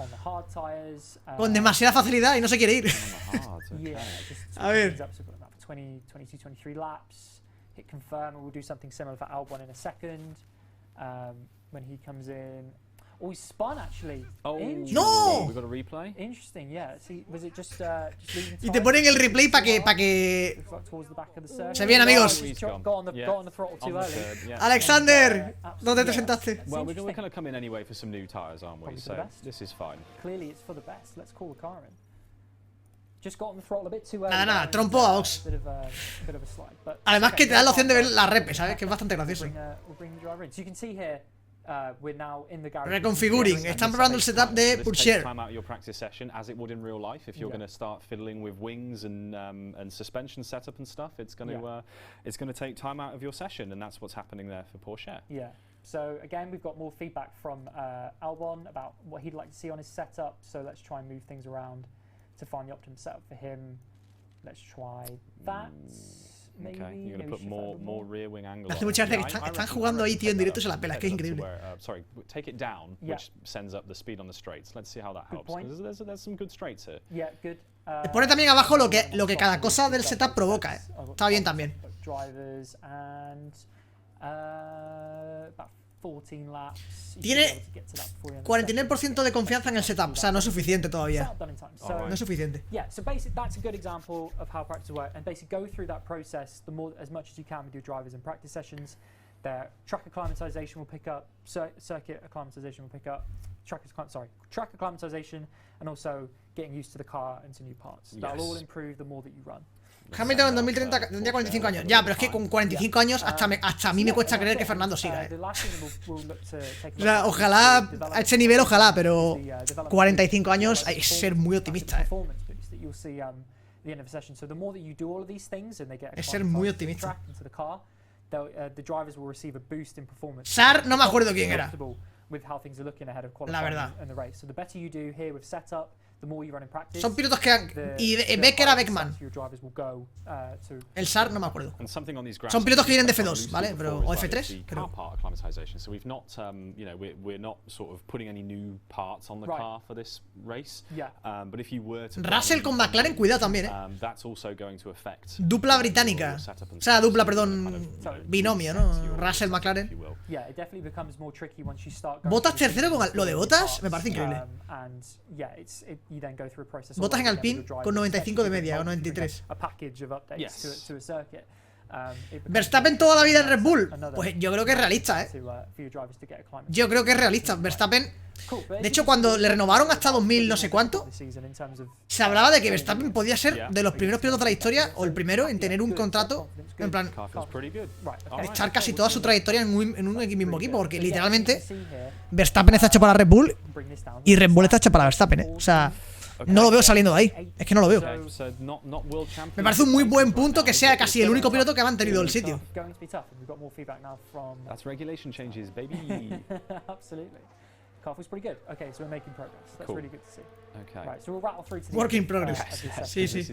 con demasiada facilidad y no se quiere ir. A ver. Hit confirm, and we'll do something similar for Albon in a second. When he comes in, oh, he spun actually. Oh, no! We got a replay. Interesting, yeah. See, was it just leaving Y te ponen el replay para que se bien, amigos. Got on the throttle too early. Alexander, ¿dónde te sentaste? Well, we're going to come in anyway for some new tyres, aren't we? So this is fine. Clearly, it's for the best. Let's call the car in. Just got on the throttle a bit too early. Nada, trompo a Ox. Además que te da la opción de ver la rep, ¿sabes? Que es bastante gracioso. Reconfiguring. Están probando el setup de Porsche. Time out of your practice session as it would in real life. If you're going to start fiddling with wings and suspension setup and stuff, it's going to take time out of your session, and that's what's happening there for Porsche. Yeah. So again, we've got more feedback from Albon about what he'd like to see on his setup. So let's try and move things around to find the optimum setup for him. Let's try that. Maybe. Okay, you're going to put more rear wing angle. Hace mucha gracia que están jugando ahí, tío, en directo, se la pela, es que es increíble. Sorry, take it down, which sends up the speed on the straights. Let's see how that helps. There's some good straights here. Yeah, good. Pone también abajo lo que cada cosa del setup provoca, Está bien también. Drivers and about 14 laps. Tiene 49% de confianza en el setup, o sea, no es suficiente todavía. No es suficiente. Yeah, so basically that's a good example of how practice works, and basically go through that process as much as you can with your drivers in practice sessions. Their track acclimatization will pick up, circuit acclimatization will pick up, track acclimatization, and also getting used to the car and to new parts. That'll all improve the more that you run. Hamilton en 2030 tendría 45 años. Ya, pero es que con 45 años hasta a mí me cuesta creer que Fernando siga, O sea, ojalá, a ese nivel ojalá, pero 45 años hay que ser muy optimista, Es ser muy optimista. Sar, no me acuerdo quién era. La verdad. Son pilotos que han... Y Becker a Beckman. El SAR no me acuerdo. Son pilotos que vienen de F2, ¿vale? Pero, o F3, creo. So we've not, we're not sort of putting any new parts on the car for this race. But if you were to Russell con McLaren, cuidado también, that's also going to affect dupla británica. O sea, dupla, perdón, binomio, ¿no? Russell, McLaren. Bottas tercero con lo de Bottas me parece increíble. Bottas en Alpine con 95 de media o 93. Verstappen toda la vida en Red Bull. Pues yo creo que es realista, Yo creo que es realista. Verstappen... De hecho, cuando le renovaron hasta 2000 no sé cuánto, se hablaba de que Verstappen podía ser de los primeros pilotos de la historia, o el primero, en tener un contrato, en plan, estar casi toda su trayectoria en un mismo equipo. Porque literalmente Verstappen está hecho para Red Bull y Red Bull está hecho para Verstappen, O sea, no lo veo saliendo de ahí. Es que no lo veo. Me parece un muy buen punto que sea casi el único piloto que ha mantenido el sitio. That's regulation changes, baby. Car feels pretty good. Okay, so we're making progress. That's Cool. really good to see. Okay. Right, so we'll rattle through to the Work in progress. Sí, sí.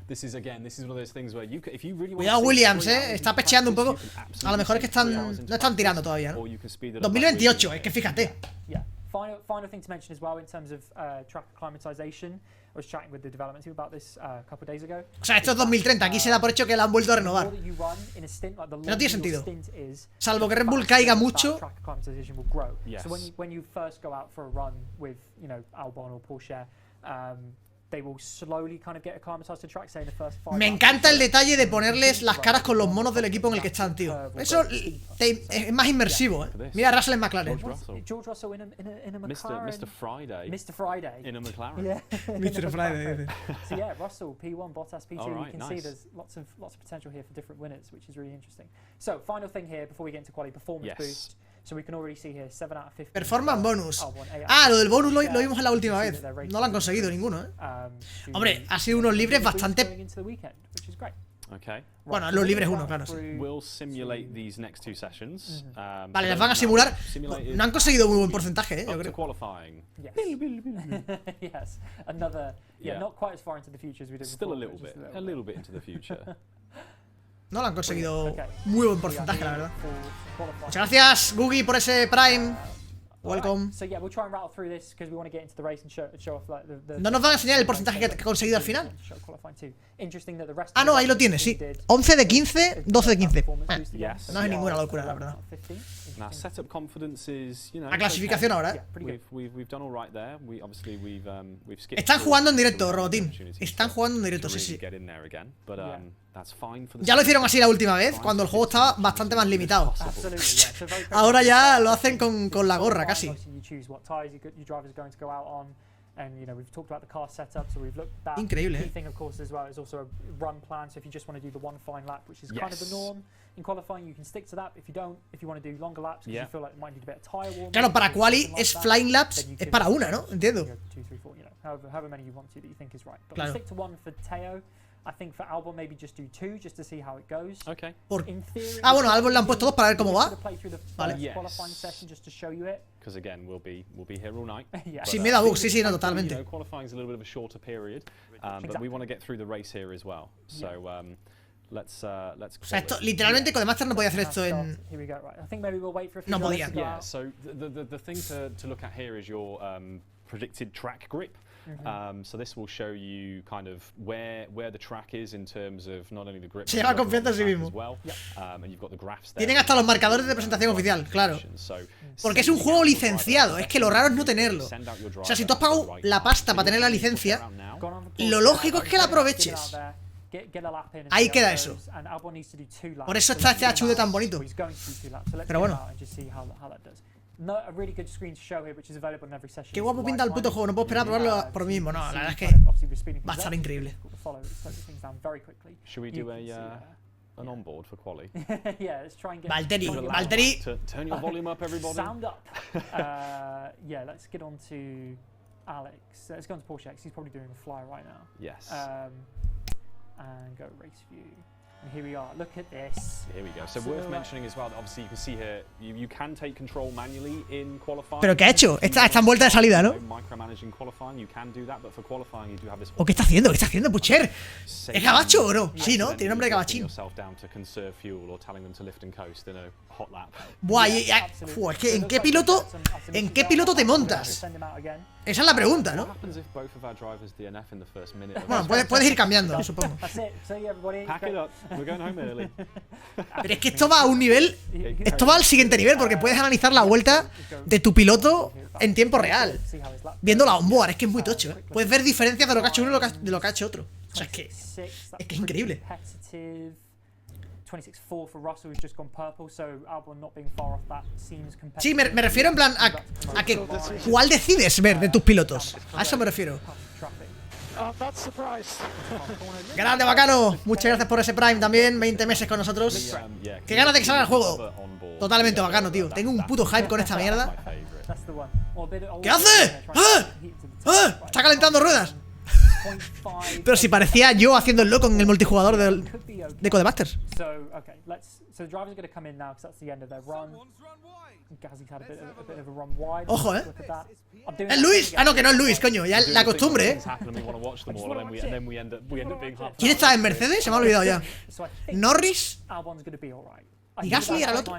This is one of those things where you if you really want Cuidado to see Williams, 3 hours está in pecheando un practice, poco. you can absolutely A lo mejor es que see 3 están, hours in no están tirando practice, todavía, ¿no? or you can speed it up 2028, by es que fíjate. Yeah. Final thing to mention as well in terms of track acclimatization. I was chatting with the development team about this a couple of days ago. O sea, esto es 2030, aquí se da por hecho que la han vuelto a renovar. No tiene sentido. Salvo que Red Bull caiga mucho. Yes. So when you first go out for a run with, you know, Albon or Porsche, they will slowly kind of get acclimatized to track, say in the first 5 Me encanta el detalle de ponerles las caras con los monos del equipo en el que están, tío. Eso es más inmersivo, Mira, Russell en McLaren. George Russell in a McLaren. Mr. Friday. Mr. Friday. In a McLaren. Yeah. Mr. Friday. So yeah, Russell P1, Bottas P2. Right, you can see there's lots of potential here for different winners, which is really interesting. So final thing here before we get into quali, performance boost. So we can already see here 7 out of 50. Performance bonus. Ah, lo del bonus lo vimos en la última vez. No lo han conseguido ninguno, Hombre, ha sido unos libres bastante. Okay. Bueno, los libres uno, claro. Sí. We'll simulate these next 2 sessions. Vale, las van a simular. No han conseguido muy buen porcentaje, yo creo. Qualifying. Yes. Another. Yeah, not quite as far into the future as we did Still before. a little bit into the future. No lo han conseguido muy buen porcentaje, la verdad. Muchas gracias, Googie, por ese Prime. Welcome. No nos van a enseñar el porcentaje que ha conseguido al final. Ah, no, ahí lo tienes, sí. 11 de 15, 12 de 15. No es ninguna locura, la verdad. Now, setup confidence is, you know, La clasificación ahora, We've done all right there. We've skipped. Están jugando en directo, Robotín. Están jugando en directo, sí, sí. Ya lo hicieron así la última vez, cuando el juego estaba bastante más limitado. Ahora ya lo hacen con la gorra, casi. Increíble, Claro, para quali es flying laps, es para una, ¿no? Entiendo. Claro. I think for Albon maybe just do 2 just to see how it goes. Okay. Ah, bueno, Albon le han puesto 2 para ver cómo va. Vale. Because again, we'll be here all night. Sin miedo a bugs, sí, no, totalmente. Qualifying is a little bit of a shorter period, but we want to get through the race here as well. So let's. O sea, esto literalmente Codemaster no podía hacer esto en. No podía. Yeah. So the thing to look at here is your predicted track grip. So this will show you kind of where the track is in terms of not only the grip. Se lleva confianza en sí mismo. And you've got the graphs there. Tienen hasta los marcadores de presentación oficial, claro. Porque es un juego licenciado, es que lo raro es no tenerlo. O sea, si tú has pagado la pasta para tener la licencia, lo lógico es que la aproveches. Ahí queda eso. Por eso está este HUD tan bonito. Pero bueno. Qué guapo pinta el puto juego, no puedo esperar a probarlo por mí mismo. No, la verdad es que va a estar increíble. Should we do an onboard for quali? Valtteri. Turn your volume up, everybody. Sound up. Yeah, let's get on to Alex. Let's go on to Porsche. He's probably doing a fly right now. Yes. And go race view. And here we are. Look at this. Here we go. So worth mentioning as well that obviously you can see here you can take control manually in qualifying. ¿Pero qué ha hecho? Está en vuelta de salida, ¿no? Micromanaging qualifying, you can do that, but for qualifying you do have this. ¿O qué está haciendo? ¿Qué está haciendo, Pucher? ¿Es gabacho o no? Sí, ¿no? Tiene nombre de gabachín. Buah, es que ¿en qué piloto te montas? Esa es la pregunta, ¿no? Bueno, puedes ir cambiando, supongo. Pero es que esto va a un nivel. Esto va al siguiente nivel, porque puedes analizar la vuelta de tu piloto en tiempo real, viendo la onboard. Es que es muy tocho, ¿eh? Puedes ver diferencias de lo que ha hecho uno y de lo que ha hecho otro. O sea, es que es increíble. 26-4 for Russell, who's just gone purple. So Albon not being far off that seems competitive. Sí, me refiero en plan a que ¿cuál decides ver de tus pilotos? A eso me refiero. Grande, bacano. Muchas gracias por ese Prime también. 20 meses con nosotros. Qué ganas de que salga el juego. Totalmente bacano, tío. Tengo un puto hype con esta mierda. ¿Qué hace? ¡Ah! ¡Ah! Está calentando ruedas. Pero si parecía yo haciendo el loco en el multijugador de Codemasters. Ojo, ¡es Luis! Ah, no, que no es Luis, coño. Ya la costumbre, ¿Quién estaba en Mercedes? Se me ha olvidado ya. Norris y Gasly era el otro.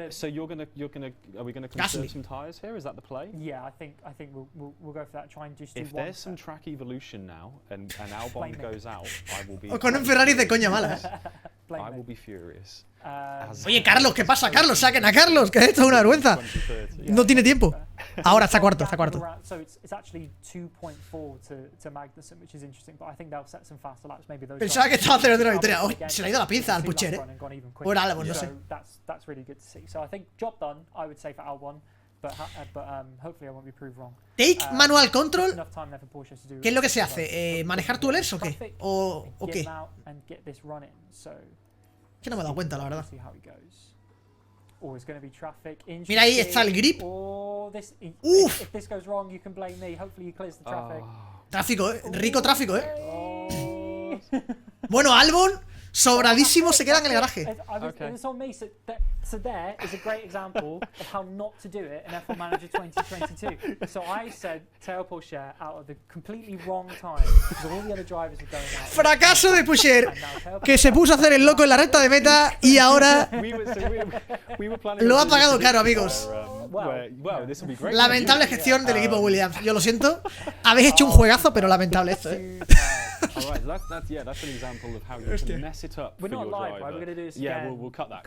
So are we gonna conserve some tires here? Is that the play? Yeah, I think we'll go for that. Try and just do If there's some track evolution now and Albon goes out, I will be. O con un Ferrari de coña mala. I will be furious. Oye, Carlos, ¿qué pasa, Carlos? Saquen a Carlos, que esto es una vergüenza. No tiene tiempo. Ahora está cuarto, está cuarto. So it's actually 2.4 to Magnussen, which is interesting, but I think they'll set some faster laps. Maybe those. Pensaba que estaba celebrando la victoria. Oh, se le ha ido la pinza al Pucher, O era Albon, no sé. That's really good to see. So I think job done, I would say, for Albon, but hopefully I won't be proved wrong. Take manual control. ¿Qué es lo que se hace? ¿Manejar túneles o qué? ¿O qué? Que no me he dado cuenta, la verdad. Mira, ahí está el grip. Uf. Tráfico, Rico tráfico, Bueno, Albon, sobradísimo, se queda en el garaje. So there is a great example of how not to do it in F1 Manager 2022. So I said Teo Pourchaire out of the completely wrong time because all the other drivers were going out. Fracaso de Pourchaire, que se puso a hacer el loco en la recta de meta y ahora lo ha pagado caro, amigos. Lamentable gestión del equipo Williams. Yo lo siento. Habéis hecho un juegazo, pero lamentable esto, Alright, that's an example of how you can mess it up for your driver. Yeah, we'll cut that.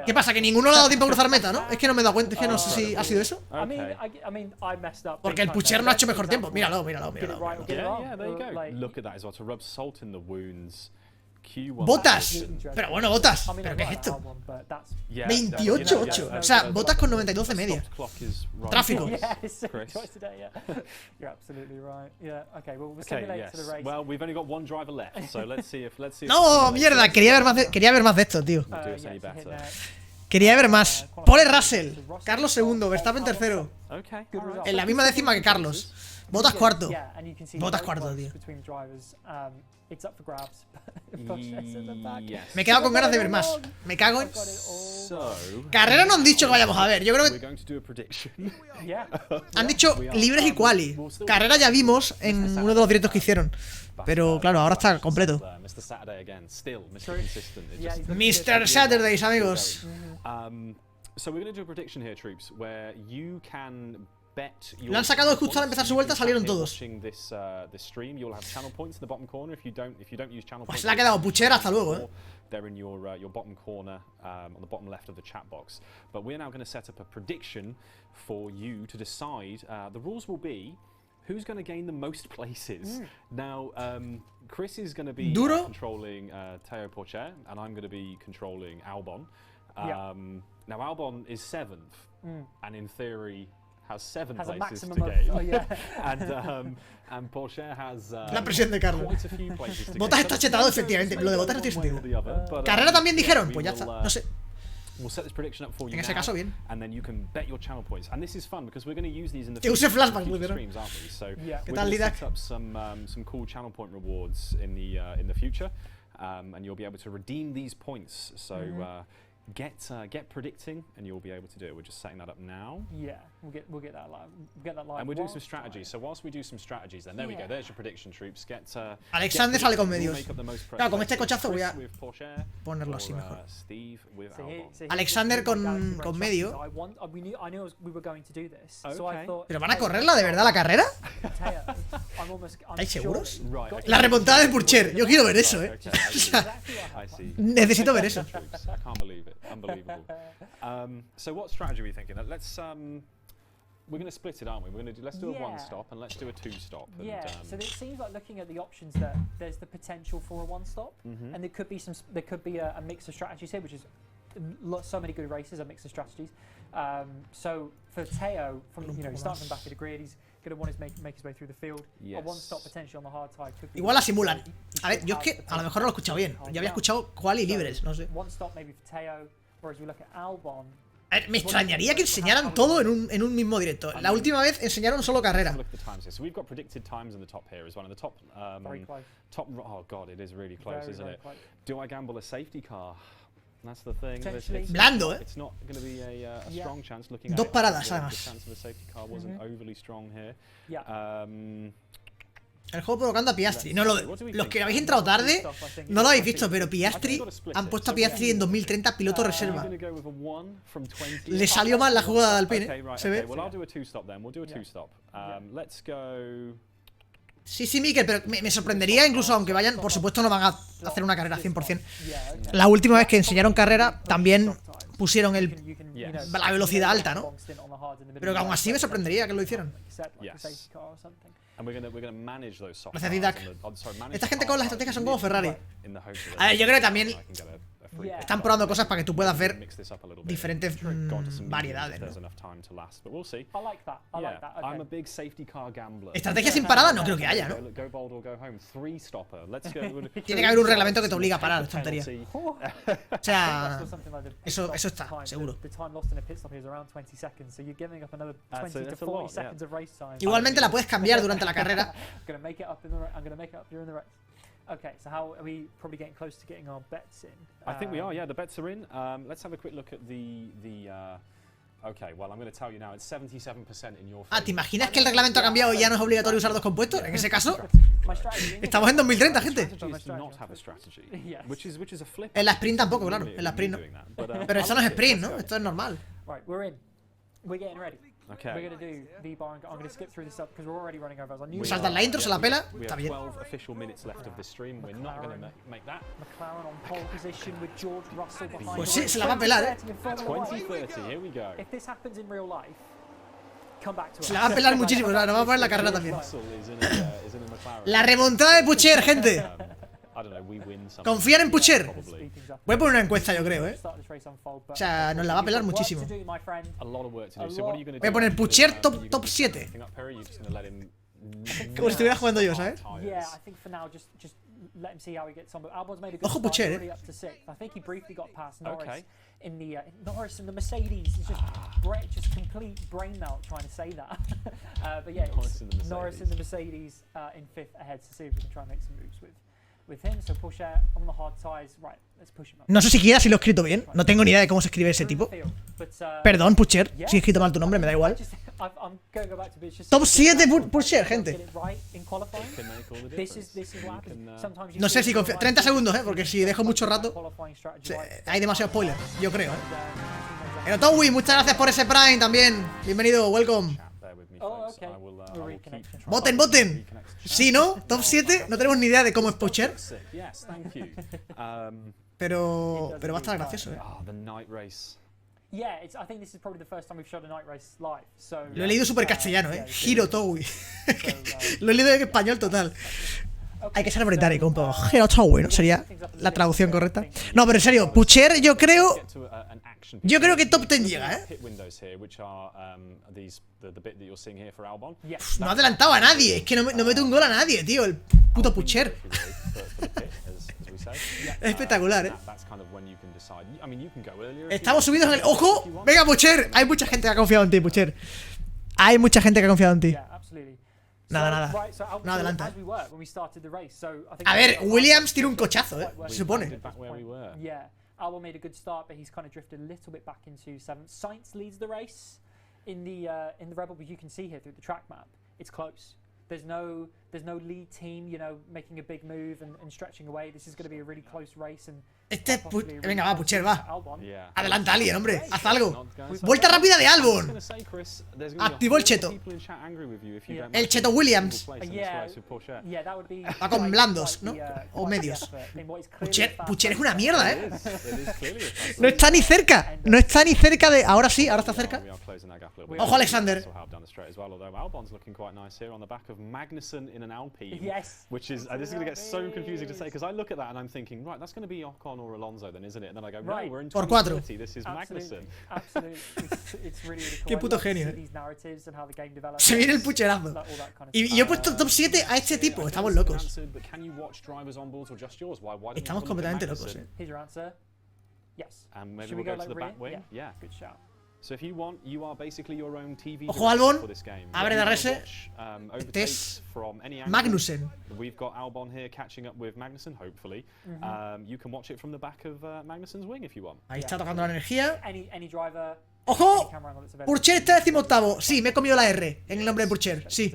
¿Qué pasa? ¿Que ninguno le ha dado tiempo a cruzar meta, no? Es que no me he dado cuenta, es que no sé si ha sido eso. Porque el Pourchaire no ha hecho mejor tiempo. Míralo. Yeah, there you go. Look at that as well, to rub salt in the wounds. Botas. Pero bueno, Botas. ¿Pero qué es esto? 28-8. O sea, Botas con 92 de media. Tráfico. No, mierda. Quería ver más de esto, tío. Quería ver más. Pole Russell. Carlos segundo. Verstappen tercero. En la misma décima que Carlos. Botas cuarto. Botas cuarto, tío. Me he quedado con ganas de ver más. Me cago en... Carrera no han dicho que vayamos a ver. Yo creo que... Han dicho libres y quali. Carrera ya vimos en uno de los directos que hicieron. Pero claro, ahora está completo. Mr. Saturdays, amigos. So we're going to do a prediction here, troops, where you can lo han sacado justo al empezar su vuelta, salieron todos. Pues le ha quedado Pourchaire, hasta luego, They're in your bottom corner on the bottom left of the chat box. But we're now going to set up a prediction for you to decide. The rules will be who's going to gain the most places. Now, Chris is going to be controlling Teo Pourchaire, and I'm going to be controlling Albon. Now, Albon is 7th, and in theory has 7 places to gain. And Pourchaire has la presión de Carlos. quite a few places to Botas está chetado, efectivamente. Lo de Botas no tiene sentido. Carrera también dijeron, pues ya está. No sé. We'll set this prediction up for you en ese caso, bien. And then you can bet your channel points. And this is fun because we're going to use these in the que use flashback, streams, aren't we? So we're going to set up some cool channel point rewards in the future, and you'll be able to redeem these points. So get predicting, and you'll be able to do it. We're just setting that up now. Yeah, we'll get that live. And we're doing some strategies. So whilst we do some strategies, then there we go. There's your prediction, troops. Alexander sale con medios. Claro, con este cochazo voy a ponerlo así mejor. Alexander con medio. ¿Pero van a correrla de verdad la carrera? ¿Estáis seguros? La remontada de Pourchaire. Yo quiero ver eso, O sea, necesito ver eso. Unbelievable. So what strategy are we thinking? Let's we're going to split it, aren't we? We're going to do, let's do a one stop and let's do a two stop. And, yeah. So it seems like looking at the options that there's the potential for a one stop, and there could be a mix of strategies here, which is so many good races, a mix of strategies. So for Teo, starting from back of the grid, he's going to want to make his way through the field. A one stop potential on the hard tide could be. Igual la simulan. A ver, yo es que a lo mejor no lo he escuchado bien. Yo había escuchado quali libres, no sé. One stop maybe for Teo, whereas we look at Albon. A ver, me extrañaría que enseñaran todo en un mismo directo. La última vez enseñaron solo carrera. So we've got predicted times in the top here as one of the top. Oh god, it is really close, isn't it? Do I gamble a safety car? That's the thing. Blando, It's not going to be a strong chance looking at Dos paradas, además. The chance of a safety car wasn't overly strong here. El juego provocando a Piastri. No, los que habéis entrado tarde no lo habéis visto, pero Piastri han puesto a Piastri en 2030 piloto reserva. Le salió mal la jugada de Alpine, se ve. Sí, Mikel, pero me sorprendería incluso, aunque vayan, por supuesto no van a hacer una carrera 100%. La última vez que enseñaron carrera también pusieron la velocidad alta, ¿no? Pero que aún así me sorprendería que lo hicieran. Gracias, Didac. Esta gente con las estrategias son como Ferrari. A ver, yo creo que también están probando cosas para que tú puedas ver diferentes variedades, ¿no? Estrategia sin parada no creo que haya, ¿no? Tiene que haber un reglamento que te obliga a parar, es tontería. O sea, eso está, seguro. Igualmente la puedes cambiar durante la carrera. Okay, so how are we probably getting close to getting our bets in? I think we are, yeah, the bets are in. Let's have a quick look at the okay, well, I'm going to tell you now, it's 77% in your favor. ¿Te imaginas que el reglamento ha cambiado y ya no es obligatorio usar dos compuestos? En ese caso, estamos en 2030, gente. En la sprint tampoco, claro, en la sprint no. Pero esto no es sprint, ¿no? Esto es normal. Right, we're in. We're getting ready. Okay. We're going to do the bar and I'm going to skip through this up because we're already running over. Saltan la intro, se la pela. Está bien. McLaren on pole position with George Russell behind. Pues sí, se la va a pelar, 2030, here we go. If this happens in real life, come back to us. Se la va a pelar muchísimo, nos va a poner la carrera también. La remontada de Pucher, gente. ¿Confían en Pucher? Voy a poner una encuesta, yo creo, O sea, nos la va a pelar muchísimo. Voy a poner Pucher top 7. Como si estuviera jugando yo, ¿sabes? Ojo Pucher, Norris in the Mercedes is just complete brain melt trying to say that. But yeah, Norris in the Mercedes in 5th ahead, to see if we can try and make some moves with him. So push out on the hard ties. Right, let's push him up. No sé siquiera si lo he escrito bien. No tengo ni idea de cómo se escribe ese tipo. Perdón, Pucher. Si he escrito mal tu nombre, me da igual. Top 7 Pucher, gente. No sé si confío. 30 segundos, porque si dejo mucho rato hay demasiado spoiler, yo creo, Pero Towi, muchas gracias por ese Prime también. Bienvenido, welcome. Voten. Sí, ¿no? Top 7, no tenemos ni idea de cómo es Pucher. Pero va a estar gracioso, Lo he leído súper castellano, Giro Towi. Lo he leído en español total. Hay que ser británico un poco. Giro Towi, ¿no? Sería la traducción correcta. No, pero en serio, Pucher yo creo que top 10 llega, No ha adelantado a nadie. Es que no mete un gol a nadie, tío. El puto Pucher. Es espectacular, Estamos subidos en el... ¡Ojo! ¡Venga, Pucher! Hay mucha gente que ha confiado en ti, Pucher. Hay mucha gente que ha confiado en ti. Nada. No adelanta. A ver, Williams tiene un cochazo, se supone. Albon made a good start, but he's kind of drifted a little bit back into 7th. Sainz leads the race in the Rebel, but you can see here through the track map, it's close. There's no there's no lead team, you know, making a big move and stretching away. This is going to be a really close race and Venga, va, Pucher, va. Yeah. Adelanta a alguien, hombre. Haz algo. Vuelta rápida de Albon. Activó el cheto. El cheto Williams. Va con blandos, ¿no? O medios. Pucher es una mierda, ¿eh? No está ni cerca. No está ni cerca de... Ahora sí, ahora está cerca. Ojo, Alexander. Which is, this is going to get so confusing to say because I look at that and I'm thinking, right, that's going to be Ocon or Alonso then, isn't it? And then I go, no, we're in 2030, this is Magnussen. Absolutely. It's really, really cool. Qué puto genio, these narratives and how the game develops. Se viene el pucherazo. Y yo he puesto top 7 a este tipo. Estamos locos. Estamos completamente locos, eh. Here's your answer. Yes. And maybe we'll go to the back wing. Yeah. Good shout. So if you want, you are basically your own TV Ojo, Albon. for this game. Abre de rese. Este es Magnussen. We've got Albon here catching up with Magnussen, hopefully. You can watch it from the back of Magnussen's wing if you want. Ahí está tocando la energía. Any driver. ¡Ojo! Purcher está 18º. Sí, me he comido la R en el nombre de Purcher. Sí.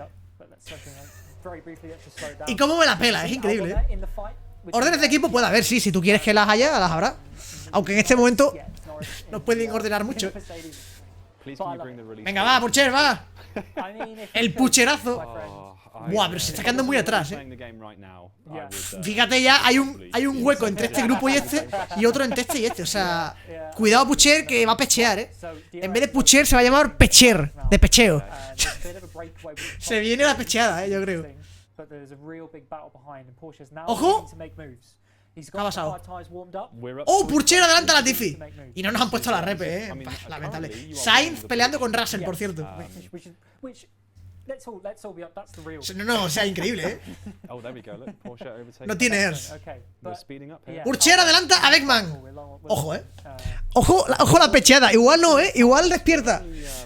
Y cómo me la pela, es increíble, ¿eh? Órdenes de equipo puede haber, sí. Si tú quieres que las haya, las habrá. Aunque en este momento no pueden ordenar mucho. Venga, va, Purcher, va. El pucherazo. Buah, pero se está quedando muy atrás, Fíjate ya, hay un hueco entre este grupo y este, y otro entre este y este. O sea, cuidado Pucher que va a pechear, En vez de Pucher se va a llamar Pecher, de pecheo. Se viene la pecheada, yo creo. ¡Ojo! ¿Qué ha pasado? ¡Oh, Purcher adelanta a la Tiffy! Y no nos han puesto la repe, Lamentable. Sainz peleando con Russell, por cierto. No, o sea, increíble, No tiene airs. Purcher adelanta a Beckman. Ojo, Ojo la pecheada. Igual no, Igual despierta.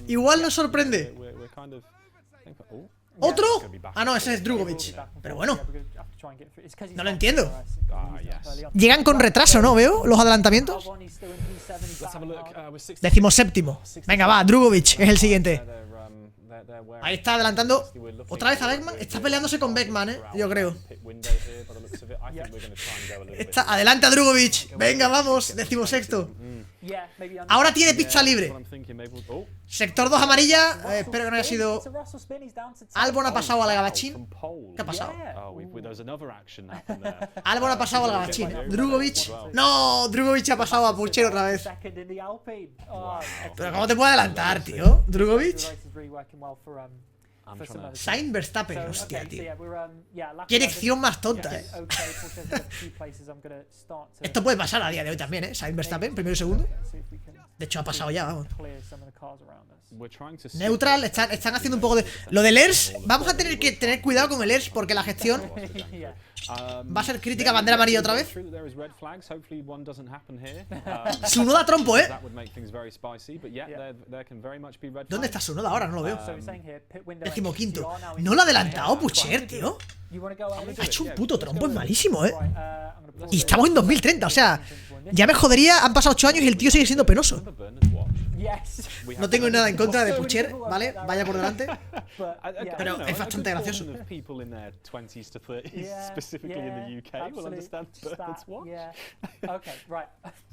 Igual nos sorprende. ¿Otro? Ah, no, ese es Drugovic. Pero bueno. No lo entiendo. Llegan con retraso, ¿no? ¿Veo los adelantamientos? 17º. Venga, va, Drugovic es el siguiente. Ahí está adelantando otra vez a Beckman. Está peleándose con Beckman, yo creo. Adelanta Drugovic. Venga, vamos, 16º. Ahora tiene pista libre. Sector 2 amarilla. Espero que no haya sido. Albon ha pasado al Gabachín. ¿Qué ha pasado? Albon ha pasado al Gabachín. Drugovic. No, Drugovic ha pasado a Purcher otra vez. Pero ¿cómo te puede adelantar, tío? Drugovic. Sainz Verstappen, hostia, tío. Qué elección más tonta, Esto puede pasar a día de hoy también, Sainz Verstappen, primero y segundo. De hecho, ha pasado ya, vamos. Neutral, están haciendo un poco de... Lo del ERS, vamos a tener que tener cuidado con el ERS porque la gestión va a ser crítica. Bandera amarilla otra vez. Sunoda trompo, ¿Dónde está Sunoda ahora? No lo veo. 15º. No lo ha adelantado Pucher, tío. Ha hecho un puto trompo, es malísimo, Y estamos en 2030, o sea, ya me jodería, han pasado 8 años y el tío sigue siendo penoso. No tengo nada en contra de Pucher, ¿vale? Vaya por delante. Pero es bastante gracioso.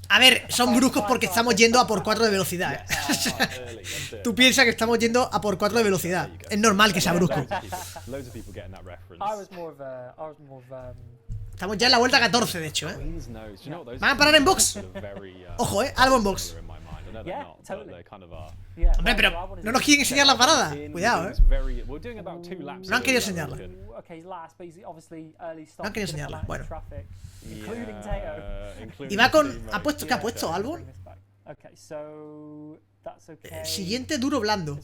A ver, son bruscos porque estamos yendo a por 4 de velocidad. Tú piensas que estamos yendo a por 4 de velocidad. Es normal que sea brusco. Estamos ya en la vuelta 14, de hecho, ¿Van a parar en box? Ojo, Albon en box. Hombre, pero no nos quieren enseñar la parada. Cuidado, No han querido enseñarla. No han querido enseñarla. Bueno. Y va con... ¿Qué ha puesto Albon? Siguiente duro blando.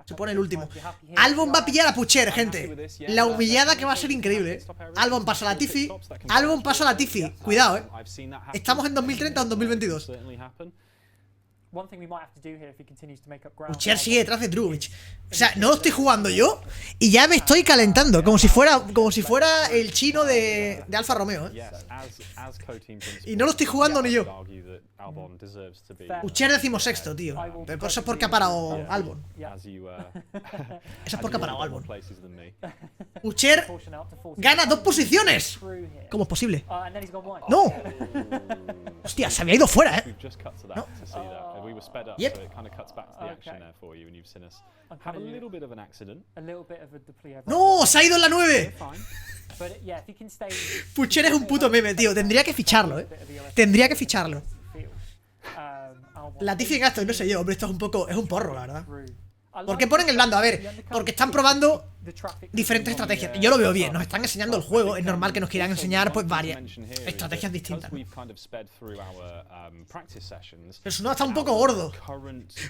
Se pone el último. Albon va a pillar a Pucher, gente. La humillada que va a ser increíble. Albon pasa a la Tiffy. Albon pasa a la Tiffy. Cuidado, ¿Estamos en 2030 o en 2022? Pucher sigue detrás de Drugovich. O sea, no lo estoy jugando yo y ya me estoy calentando, como si fuera el chino de Alfa Romeo, ¿eh? Y no lo estoy jugando ni yo. Pucher 16º, tío. Pero eso es porque ha parado Albon. Eso es porque ha parado Albon. Pucher gana 2 posiciones. ¿Cómo es posible? ¡No! Hostia, se había ido fuera, ¿eh? No. Yep. ¡No! ¡Se ha ido en la 9! Pucher es un puto meme, tío. Tendría que ficharlo, ¿eh? Tendría que ficharlo. Latifi en Aston, no sé yo, hombre, esto es un porro, la verdad. ¿Por qué ponen el blando? A ver, porque están probando diferentes estrategias. Yo lo veo bien, nos están enseñando el juego. Es normal que nos quieran enseñar pues varias estrategias distintas, ¿no? Pero su noda está un poco gordo.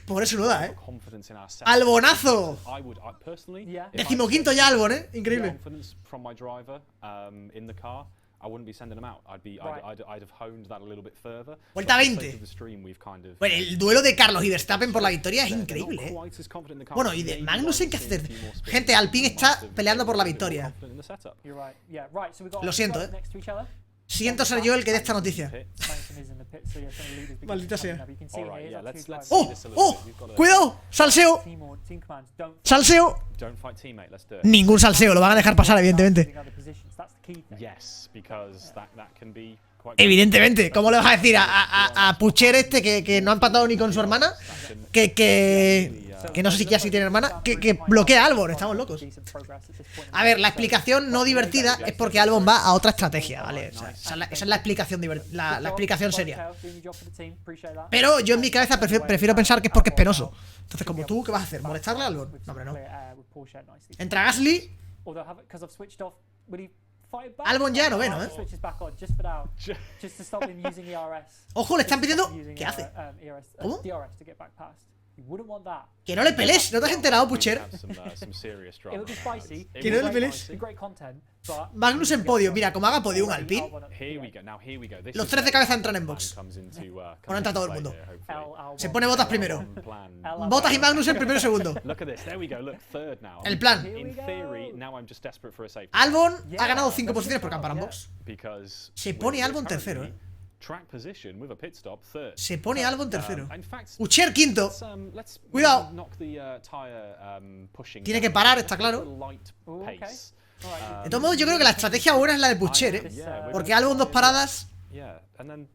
Pobre su noda, ¿eh? ¡Albonazo! 15º ya Albon, ¿eh? Increíble. Vuelta 20. Bueno, el duelo de Carlos y Verstappen por la victoria es increíble, ¿eh? Bueno, y de Magnussen, ¿qué hace? Gente, Alpine está peleando por la victoria. Lo siento, ¿eh? Siento ser yo el que dé esta noticia. Maldita sea. ¡Oh! ¡Oh! ¡Cuidado! ¡Salseo! ¡Salseo! Ningún salseo, lo van a dejar pasar, evidentemente. Evidentemente, ¿cómo le vas a decir a Pucher este que no ha empatado ni con su hermana? Que no sé siquiera si tiene hermana, que bloquea a Albon, estamos locos. A ver, la explicación no divertida es porque Albon va a otra estrategia, ¿vale? O sea, esa es la explicación la explicación seria. Pero yo en mi cabeza prefiero pensar que es porque es penoso. Entonces, como tú, ¿qué vas a hacer? ¿Molestarle a Albon? No, hombre, no. Entra Gasly. Albon ya noveno, ¿eh? Ojo, le están pidiendo... ¿Qué hace? ¿Cómo? Que no le pelees, ¿no te has enterado, Pucher? Que no le pelees. Magnus en podio, mira, como haga podio un Alpine. Los 3 de cabeza entran en box. Bueno, entra todo el mundo. Se pone Bottas primero. Bottas y Magnus en primero y segundo. El plan. Albon ha ganado 5 posiciones por campar en box. Se pone Albon tercero, ¿eh? Se pone Albon tercero. Pucher quinto. Cuidado. Tiene que parar, está claro. De todos modos, yo creo que la estrategia buena es la de Pucher, ¿eh? Porque Albon 2 paradas.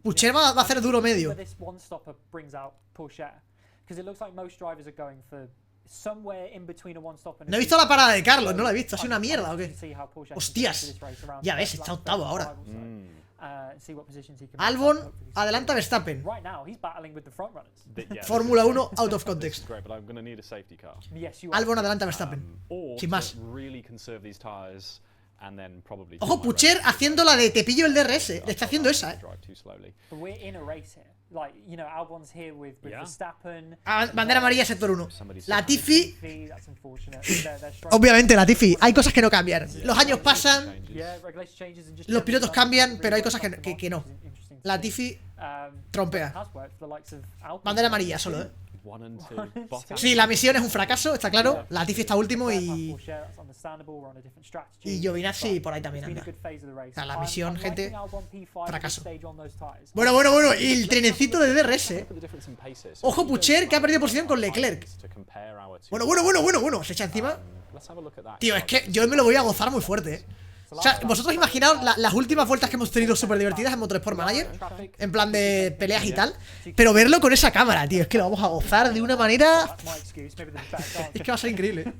Pucher va a hacer duro medio. No he visto la parada de Carlos, no la he visto. ¿Ha sido una mierda o qué? Hostias. Ya ves, está octavo ahora. Albon adelanta a Verstappen. Fórmula 1 out of context. Albon adelanta a Verstappen. Sin más. Ojo, Pucher haciendo la de te pillo el DRS. Le está haciendo esa, ¿eh? Bandera amarilla, sector 1. Latifi. Obviamente, Latifi. Hay cosas que no cambian. Los años pasan. Los pilotos cambian, pero hay cosas que no. Latifi trompea. Bandera amarilla solo, ¿eh? Sí, la misión es un fracaso, está claro. Latifi está último y Giovinazzi por ahí también anda. O sea, la misión, gente, fracaso. Bueno, y el trenecito de DRS. Ojo, Pucher, que ha perdido posición con Leclerc. Bueno, se echa encima. Tío, es que yo me lo voy a gozar muy fuerte, ¿eh? O sea, vosotros imaginaos las últimas vueltas que hemos tenido súper divertidas en Motorsport Manager, en plan de peleas y tal. Pero verlo con esa cámara, tío, es que lo vamos a gozar de una manera. Es que va a ser increíble.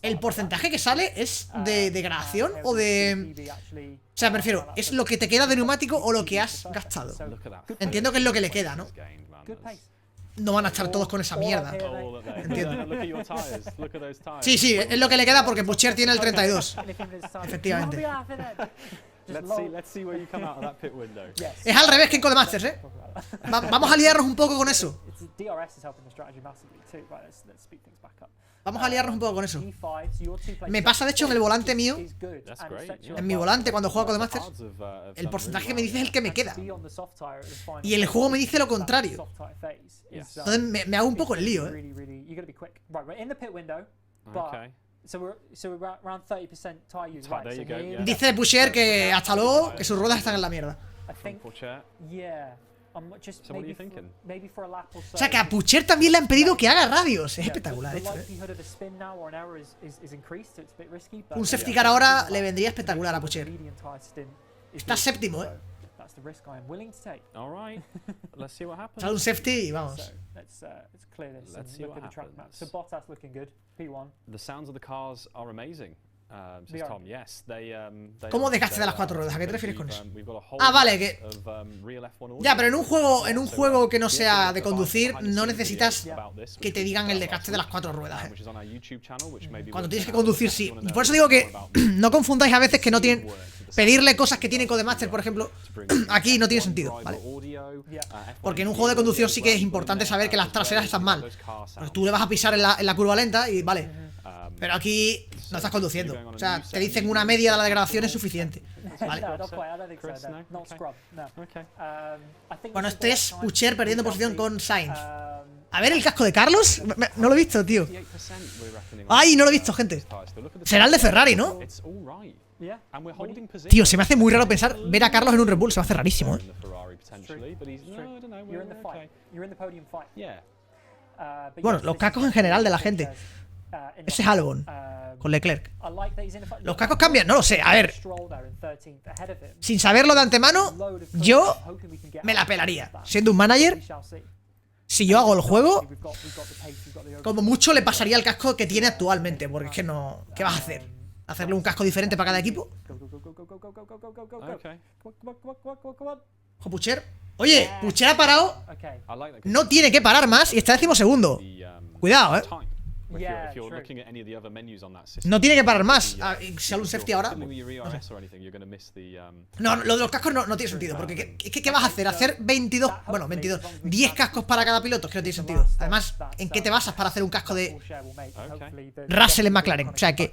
¿El porcentaje que sale es de degradación o de...? O sea, me refiero, ¿es lo que te queda de neumático o lo que has gastado? Entiendo que es lo que le queda, ¿no? No van a estar todos con esa mierda. Entiendo. Sí, es lo que le queda porque Pucher tiene el 32. Efectivamente. Es al revés que en Codemasters, ¿eh? Vamos a liarnos un poco con eso. Vamos a liarnos un poco con eso. E5, so your 2 plays Me pasa, de hecho, en el volante mío, is good, That's and great, sets you yeah. up en mi well. volante, cuando juego con The Masters, Cards have el done porcentaje que really me dice es el que me queda. And to be on the soft tire at the final Y el juego me dice lo that contrario. soft tire phase is, Entonces me hago un poco el lío, really, you gotta be quick. Right, we're in the pit window, but Okay. so we're around 30% tire use. There Right, you so go, here- yeah. Dice Pusher que hasta luego, que sus ruedas están en la mierda. I think, Full chair. yeah. Just So what are you maybe thinking? maybe for a lap or so. O sea, que a Pusher también le han pedido que haga radios. Es espectacular The esto, likelihood of a spin now or an error is increased, so it's a bit risky. But Un safety car ahora le vendría espectacular a Pusher. medium tire stint is Está good, séptimo, so that's the risk I am willing to take. All right. Let's see what happens. Sale un safety y So vamos. let's clear this Let's and see look what at the track map. happens. So Bottas looking good, P1. The sounds of the cars are amazing. Says They are. Tom. Yes, they. ¿Cómo are- desgaste de they las are- cuatro ruedas? ¿A qué te refieres con we've, eso? we've got a whole Ah, vale, list que- of, real F1 Ya, pero en un juego, audience. que no So, sea de yeah, conducir, behind the no scenes necesitas video about this, que which te we digan put el out desgaste last de las week, cuatro ruedas, which is on our YouTube channel, which maybe Cuando we'll tienes que check out conducir, if sí. you wanna Por eso know digo que more about no confundáis a veces que no tienen... work to the Pedirle sound cosas que tiene Codemaster, por ejemplo, aquí no tiene sentido, ¿vale? Porque en un juego de conducción sí que es importante saber que las traseras están mal. Porque tú le vas a pisar en la curva lenta y vale. Pero aquí no estás conduciendo. O sea, te dicen una media de la degradación es suficiente. ¿Vale? No, not quite. I don't think Chris, so. no? Not Okay. scrub. No. Okay. I think Bueno, this este the es time Pucher perdiendo we posición shall con see, Sainz. A ver el casco de Carlos. No lo he visto, tío. 58% we're reckoning on Ay, no lo he visto, gente. tires still. Look at the Será el de Ferrari, ¿no? It's all right. Yeah. And we're holding position. Tío, se me hace muy raro pensar ver a Carlos en un Red Bull. Se me hace rarísimo, in the Ferrari potentially, but he's no, I don't know. You're in the we're fight. okay. You're in the podium fight. Yeah. But Bueno, yes, los this cascos is en general de la what gente. says, in Ese es the- Albon, con Leclerc. I like that he's in the fight. Los cascos cambian, no lo sé. A ver, Stroll there in 13th ahead of him. sin saberlo de antemano, Load of yo hoping we can get me la out pelaría. of that. Siendo un manager, We shall see. si yo hago el juego, We've got the pace, we've got the como mucho le pasaría el casco que tiene actualmente. Porque es que no... ¿Qué vas a hacer? ¿Hacerle un casco diferente para cada equipo? Go, go, go, go, go, go, go, go, go, go, go, go. Okay. Come on, come on, come on, come on, come on. Ojo, Pucher. Oye, Pucher ha parado. Okay. I like that. No tiene que parar más y está 12º. The, Cuidado, time. Yeah, If you're true. looking at any of the other menus on that system. No tiene que parar más. Ah, y si sale un safety ahora... With your ERS or anything, you're going to miss the. No, lo de los cascos no tiene sentido. Porque ¿qué vas a hacer? ¿Hacer 22? Bueno, 22. 10 cascos para cada piloto. Es que no tiene sentido. Además, ¿en qué te basas para hacer un casco de Russell en McLaren? O sea que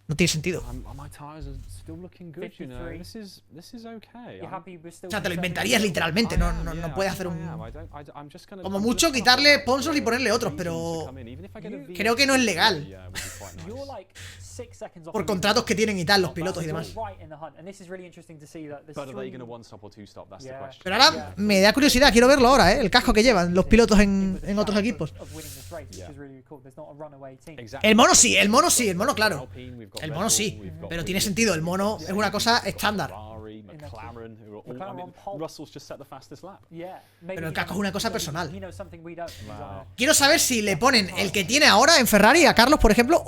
no tiene sentido. My tires are still looking good, you know. 53. This is okay. You're happy we're still O sea, te lo conserving inventarías the- literalmente. No puedes hacer un... I'm just gonna, Como I'm mucho just quitarle gonna sponsors y wait ponerle for otros, reasons pero to come in, even if I get a creo que no es legal. yeah, would be quite nice. You're like 6 seconds off Por the contratos que tienen y tal, los lead. pilotos y You're demás. right in the hunt, and this is really interesting to see that there's But are they three- going to one stop or two stop? That's the Yeah. question. Pero ahora me da curiosidad, quiero verlo ahora, el casco que llevan los pilotos en otros equipos. of winning this race, which Yeah. is really cool. There's not a runaway team. Exactly. El mono sí, el mono claro. Alpine, we've got El Red mono Bull, sí, we've got pero tiene Williams, sentido, el mono es una cosa we've got estándar. Ferrari, McLaren, who are all, McLaren I mean, on pole. Russell's just set the fastest lap. Yeah, maybe Pero el he casco es knows- una cosa maybe personal. he knows something we don't. He's on a- Quiero saber si le ponen el que tiene ahora en Ferrari a Carlos, por ejemplo,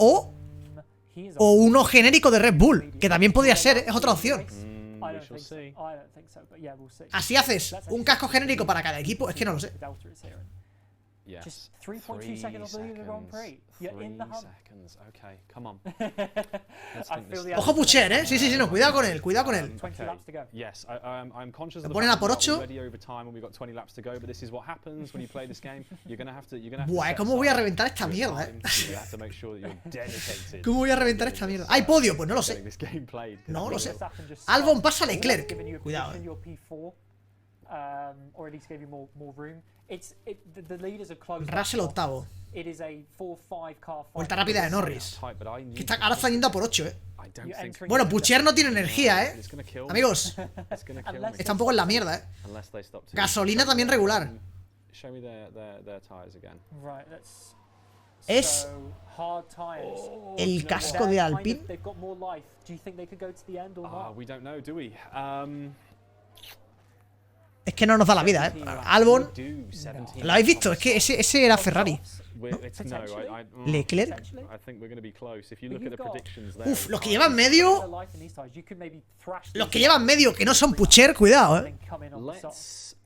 he is o on- uno genérico de Red Bull, que también podría ser, es otra opción. I We don't shall think so. see. I don't think so, but yeah, we'll see. Así haces un casco genérico para cada equipo, es que no lo sé. The delta is here. Yes. Just 3.2 seconds off the lead of the Grand Prix. You're in the 3 hunt. seconds. Okay, come on. I think feel this- the Ojo Pucher, sí, no, cuidado con él, cuidado con él. 20 laps to go. Yes, I'm conscious of Lo the ponen a fact por that we're 8. already over time and we've got 20 laps to go, but this is what happens when you play this game. You're gonna have to. Buah, set ¿cómo voy a aside reventar esta your mierda, time. You have to make sure that you're dedicated. ¿Cómo voy a reventar esta mierda? ¿Hay podio? Pues no lo sé. Getting this game played. No lo sé. Verstappen just Albon stopped. pasa a Almost Leclerc. given you a Cuidado, position, your P4, or at least gave you more room. The leaders are close. Russell octavo. It is a 4-5 car fight. Vuelta rápida de Norris. Tight, but I need Que ahora están yendo a por 8, I don't You're think entering Bueno, into the- Pucher no tiene energía, it's gonna kill me. Amigos, It's gonna kill me. Unless- está un poco en la mierda, Unless they stop too. Gasolina también regular. Show me their tires again. Right, that's Es so hard tires. el casco de They're kind of- Alpine. They've got more life. Do you think they could go to the end or not? We don't know, do we? Es que no nos da la vida, Albon, We do 17 ¿lo habéis visto? Es que ese era Ferrari. Potentially? Leclerc. I think we're going to be close. If you But look at the you've got- predictions there. Uf, los que it's llevan medio, Life in these tires. You could maybe thrash los these que llevan medio que no son Pucher, cuidado, and then come in on the soft. Let's.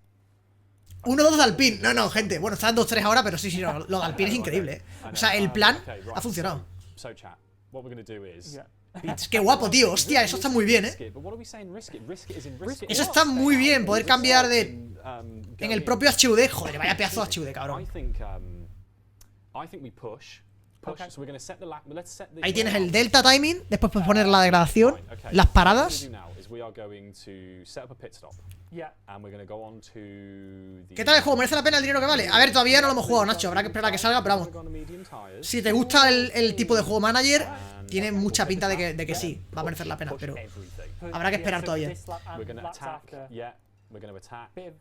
1-2 de Alpine. No, gente. Bueno, están 2-3 ahora, pero sí, no. Lo de Alpine es increíble, O sea, el plan Okay, right, ha funcionado. So chat. What we're going to do is. Yeah. Es que guapo, tío. Hostia, eso está muy bien, Risk it, but what are we saying? Risk it. Risk it is in risk it. Eso está muy bien, poder cambiar de... Go En el in. propio HUD. Joder, vaya pedazo de HUD, cabrón. I think we push Ahí tienes el delta timing, después puedes poner la degradación, las paradas. ¿Qué tal el juego? ¿Merece la pena el dinero que vale? A ver, todavía no lo hemos jugado, Nacho. Habrá que esperar a que salga, pero vamos. Si te gusta el tipo de juego manager, tiene mucha pinta de que sí, va a merecer la pena, pero habrá que esperar todavía.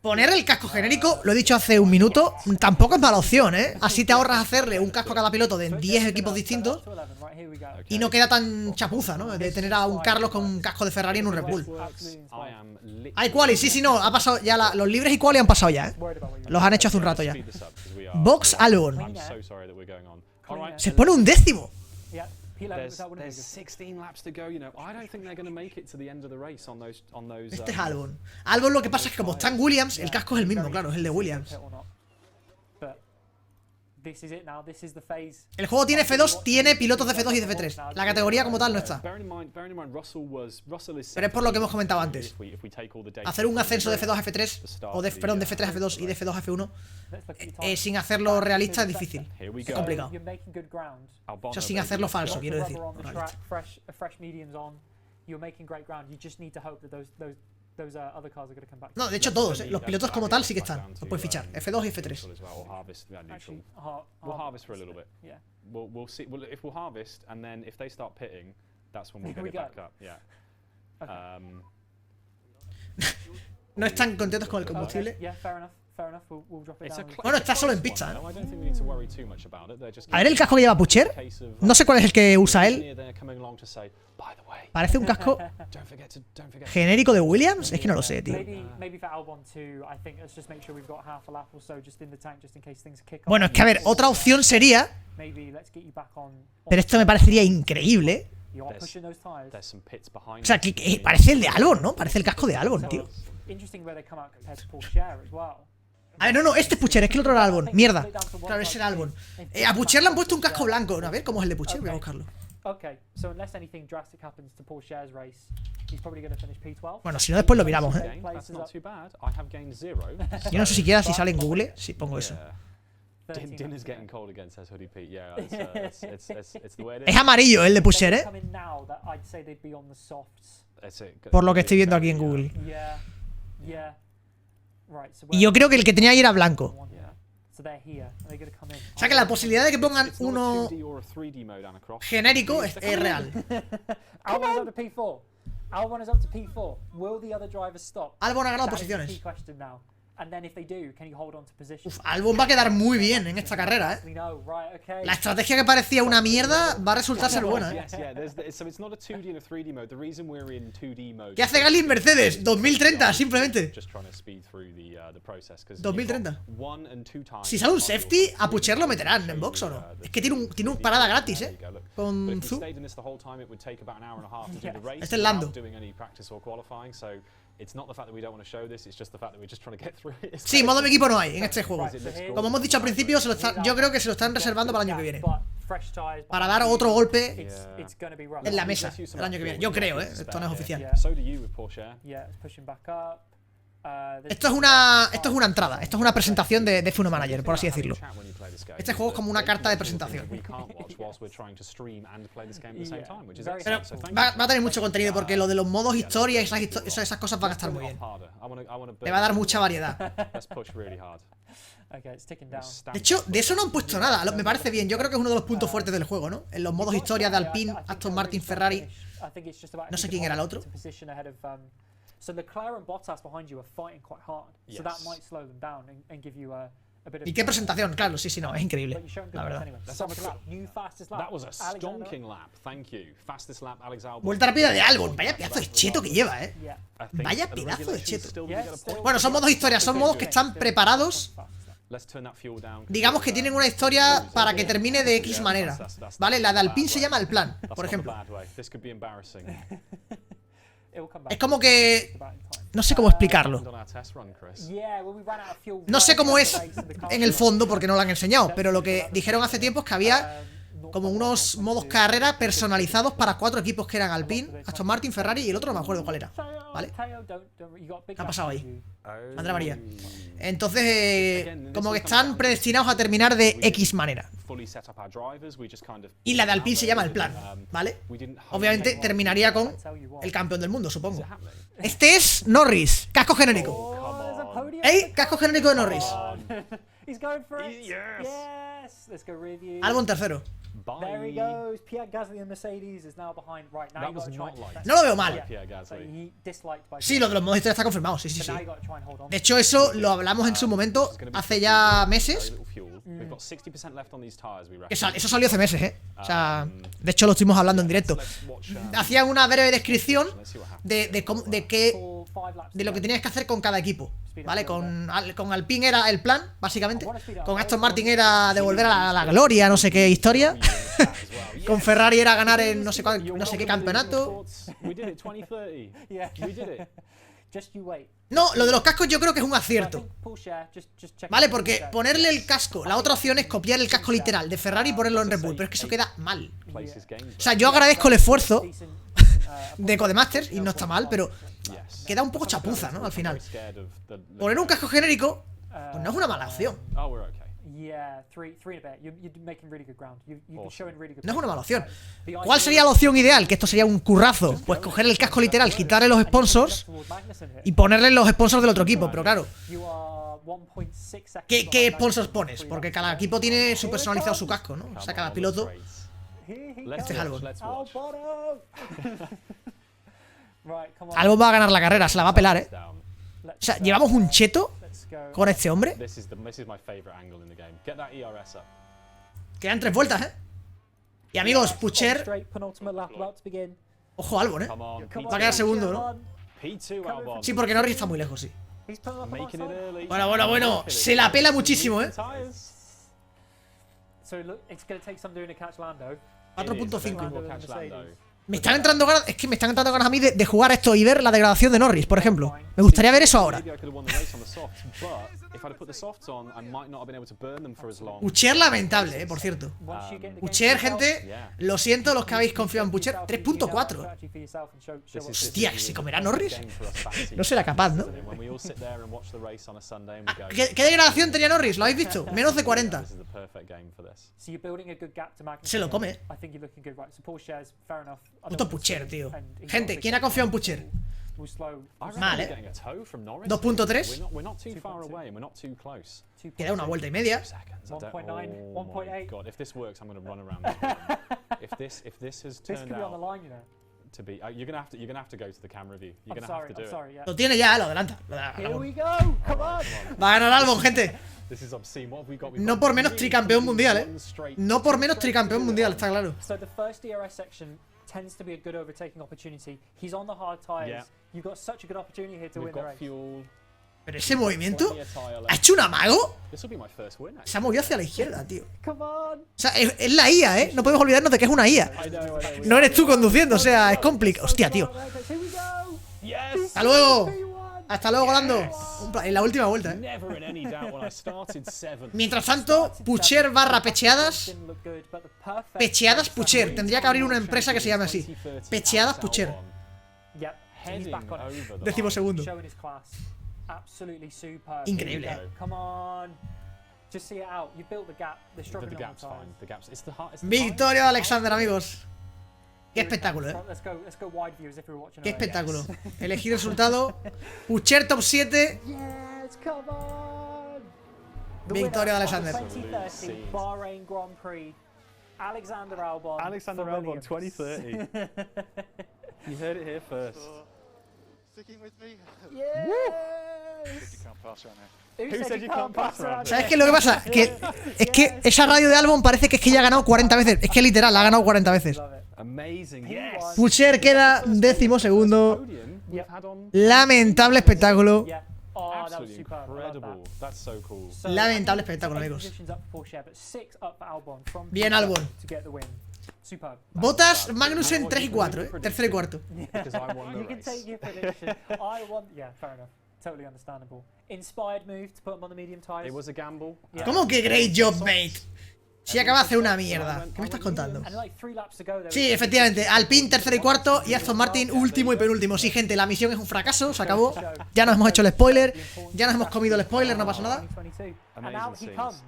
Poner el casco genérico, lo he dicho hace un minuto, tampoco es mala opción, ¿eh? Así te ahorras hacerle un casco a cada piloto de 10 equipos distintos y no queda tan chapuza, ¿no? De tener a un Carlos con un casco de Ferrari en un Red Bull. Hay quali, sí, no, ha pasado ya, los libres y quali han pasado ya, ¿eh? Los han hecho hace un rato ya. Box Albon. Se pone un décimo. There's 16 laps to go, you know. I don't think they're going to make it to the end of the race on those Este es Albon. Albon lo que pasa es que como está en Williams, el casco es el mismo, claro, es el de Williams. El juego tiene F2, tiene pilotos de F2 y de F3. La categoría como tal no está. Pero es por lo que hemos comentado antes. Hacer un ascenso de F2 a F3, o perdón, de F3 a F2 y de F2 a F1, sin hacerlo realista es difícil. Es complicado. O sea, sin hacerlo falso, quiero decir. No, de hecho todos, los pilotos como tal sí que están. Los puedes fichar, F2 y F3. We'll harvest for a little bit. We'll see. If we'll harvest and then if they start pitting, that's when we'll get it back up. Yeah. No están contentos con el combustible. Bueno, está solo en pista, ¿eh? A ver el casco que lleva Pucher. No sé cuál es el que usa él. Parece un casco genérico de Williams. Es que no lo sé, tío. Bueno, es que a ver, otra opción sería, pero esto me parecería increíble. O sea, que parece el de Albon, ¿no? Parece el casco de Albon, tío. A ver, no, este es Pucher, es que el otro era Albon. Mierda. Claro, ese era Albon. A Pucher le han puesto un casco blanco. A ver cómo es el de Pucher, voy a buscarlo. Bueno, si no, después lo miramos, ¿eh? Yo no sé siquiera si sale en Google si pongo eso. Es amarillo el de Pucher, ¿eh? Por lo que estoy viendo aquí en Google. Y yo creo que el que tenía ahí era blanco. O sea que la posibilidad de que pongan uno genérico es real. Albon ha ganado posiciones. Uf, Albon va a quedar muy bien en esta carrera, ¿eh? La estrategia que parecía una mierda va a resultar ser buena, ¿eh? ¿Qué hace Gali en Mercedes? 2030, simplemente. 2030. Si sale un safety, a Pucher lo meterán en box o no. Es que tiene un parada gratis, ¿eh? Con Zu. Este es Lando. Sí, modo mi equipo no hay en este juego. Como hemos dicho al principio, yo creo que se lo están reservando para el año que viene. Para dar otro golpe en la mesa el año que viene. Yo creo, ¿eh? Esto no es oficial. Esto es una entrada, esto es una presentación de F1 Manager, por así decirlo. Este juego es como una carta de presentación. Pero va a tener mucho contenido porque lo de los modos historia y esas cosas van a estar muy bien. Le va a dar mucha variedad. De hecho, de eso no han puesto nada. Me parece bien, yo creo que es uno de los puntos fuertes del juego, ¿no? En los modos historia de Alpine, Aston Martin, Ferrari. No sé quién era el otro. ¿Y qué presentación? Claro, sí, no, es increíble, la verdad. Vuelta rápida de Albon. Vaya pedazo de cheto que lleva, ¿eh? Vaya pedazo de cheto. Bueno, son modos historia, son modos que están preparados. Digamos que tienen una historia para que termine de X manera, ¿vale? La de Alpine se llama El Plan, por ejemplo. Es como que... No sé cómo explicarlo. No sé cómo es en el fondo porque no lo han enseñado, pero lo que dijeron hace tiempo es que había como unos modos carrera personalizados para 4 equipos que eran Alpine, Aston Martin, Ferrari y el otro no me acuerdo cuál era. ¿vale? Teo, you got a big ¿Qué ha gap pasado behind ahí? you. Bandera amarilla. Entonces, como que están predestinados a terminar de X manera. Y la de Alpine se llama el plan, ¿vale? Obviamente terminaría con el campeón del mundo, supongo. Este es Norris, casco genérico. Oh, there's a podium. ¡Ey! Casco genérico de Norris. He's going for it. Yes. Yes. Let's go review. Albon tercero. There he goes. Pierre Gasly and Mercedes is now behind. Right now, That you was got to try. not like No lo veo mal. Pierre So Gasly. he disliked by. Sí, lo de los modos historia está confirmado, sí, sí, But sí. now you got to try and hold on. De hecho, eso lo hablamos en su momento, hace ya meses. Eso salió hace meses, O sea, de hecho lo estuvimos hablando en directo. Hacían una breve descripción de lo que tenías que hacer con cada equipo, ¿vale? Con Alpine era el plan, básicamente. Con Aston Martin era devolver a la gloria, no sé qué historia. Con Ferrari era ganar en no sé qué campeonato. Just you wait. No, lo de los cascos yo creo que es un acierto. Vale, porque ponerle el casco, la otra opción es copiar el casco literal de Ferrari y ponerlo en Red Bull, pero es que eso queda mal. O sea, yo agradezco el esfuerzo de Codemasters y no está mal, pero queda un poco chapuza, ¿no? Al final. Poner un casco genérico, pues no es una mala opción. No es una mala opción. ¿Cuál sería la opción ideal? Que esto sería un currazo. Pues coger el casco literal, quitarle los sponsors y ponerle los sponsors del otro equipo. Pero claro, ¿qué sponsors pones? Porque cada equipo tiene su personalizado su casco, ¿no? O sea, cada piloto. Este es Albon. Albon va a ganar la carrera, se la va a pelar, O sea, llevamos un cheto con este hombre. Quedan 3 vueltas, Y amigos, Pucher. Ojo, Albon, Va a quedar segundo, ¿no? Sí, porque Norris está muy lejos, sí. Bueno. Se la pela muchísimo, 4.5. Me están entrando ganas, es que me están entrando ganas a mí de jugar esto y ver la degradación de Norris, por ejemplo. Me gustaría ver eso ahora. Pucher lamentable, por cierto. Pucher, gente, lo siento los que habéis confiado en Pucher. 3.4. Hostia, ¿que se comerá Norris? No será capaz, ¿no? ¿Qué degradación tenía Norris? ¿Lo habéis visto? Menos de 40. Se lo come. Puto Pucher, tío. Gente, ¿quién ha confiado en Pucher? Mal, 2.3. Queda una vuelta y media. 1.8. Lo tiene ya, lo adelanta. Va a ganar Albon, gente. No por menos tricampeón mundial, No por menos tricampeón mundial, está claro. Tends to be a good overtaking opportunity. He's on the hard tires. You've got such a good opportunity here to win the race. Pero ese movimiento ha hecho un amago. Se ha movido hacia la izquierda, tío. O sea, es la IA, No podemos olvidarnos de que es una IA. No eres tú conduciendo, o sea, es complicado. Hostia, tío. Hasta luego. Hasta luego, Golando. En la última vuelta, Mientras tanto, Pucher barra pecheadas. Pecheadas Pucher. Tendría que abrir una empresa que se llame así. Pecheadas Pucher. 12º. Increíble, Victoria de Alexander, amigos. Qué espectáculo, Qué espectáculo. Elegir resultado. Pucher top 7. Victoria de Alexander. Alexander Albon 2030. You heard it here first. Sticking with me. Who said you can't pass around? ¿Sabes qué es lo que pasa? Es que esa radio de Albon parece que es que ya ha ganado 40 veces. Es que literal, la ha ganado 40 veces. Pucher queda 12º. Lamentable espectáculo. Lamentable espectáculo, amigos. Bien, Albon. Bottas, Magnussen 3 y 4, tercero y cuarto. ¿Cómo que great job, mate? Sí, acaba de hacer una mierda. ¿Qué me estás contando? Sí, efectivamente. Alpine tercero y cuarto y Aston Martin último y penúltimo. Sí, gente, la misión es un fracaso, se acabó. Ya nos hemos hecho el spoiler. Ya nos hemos comido el spoiler, no pasa nada. Amazing scenes.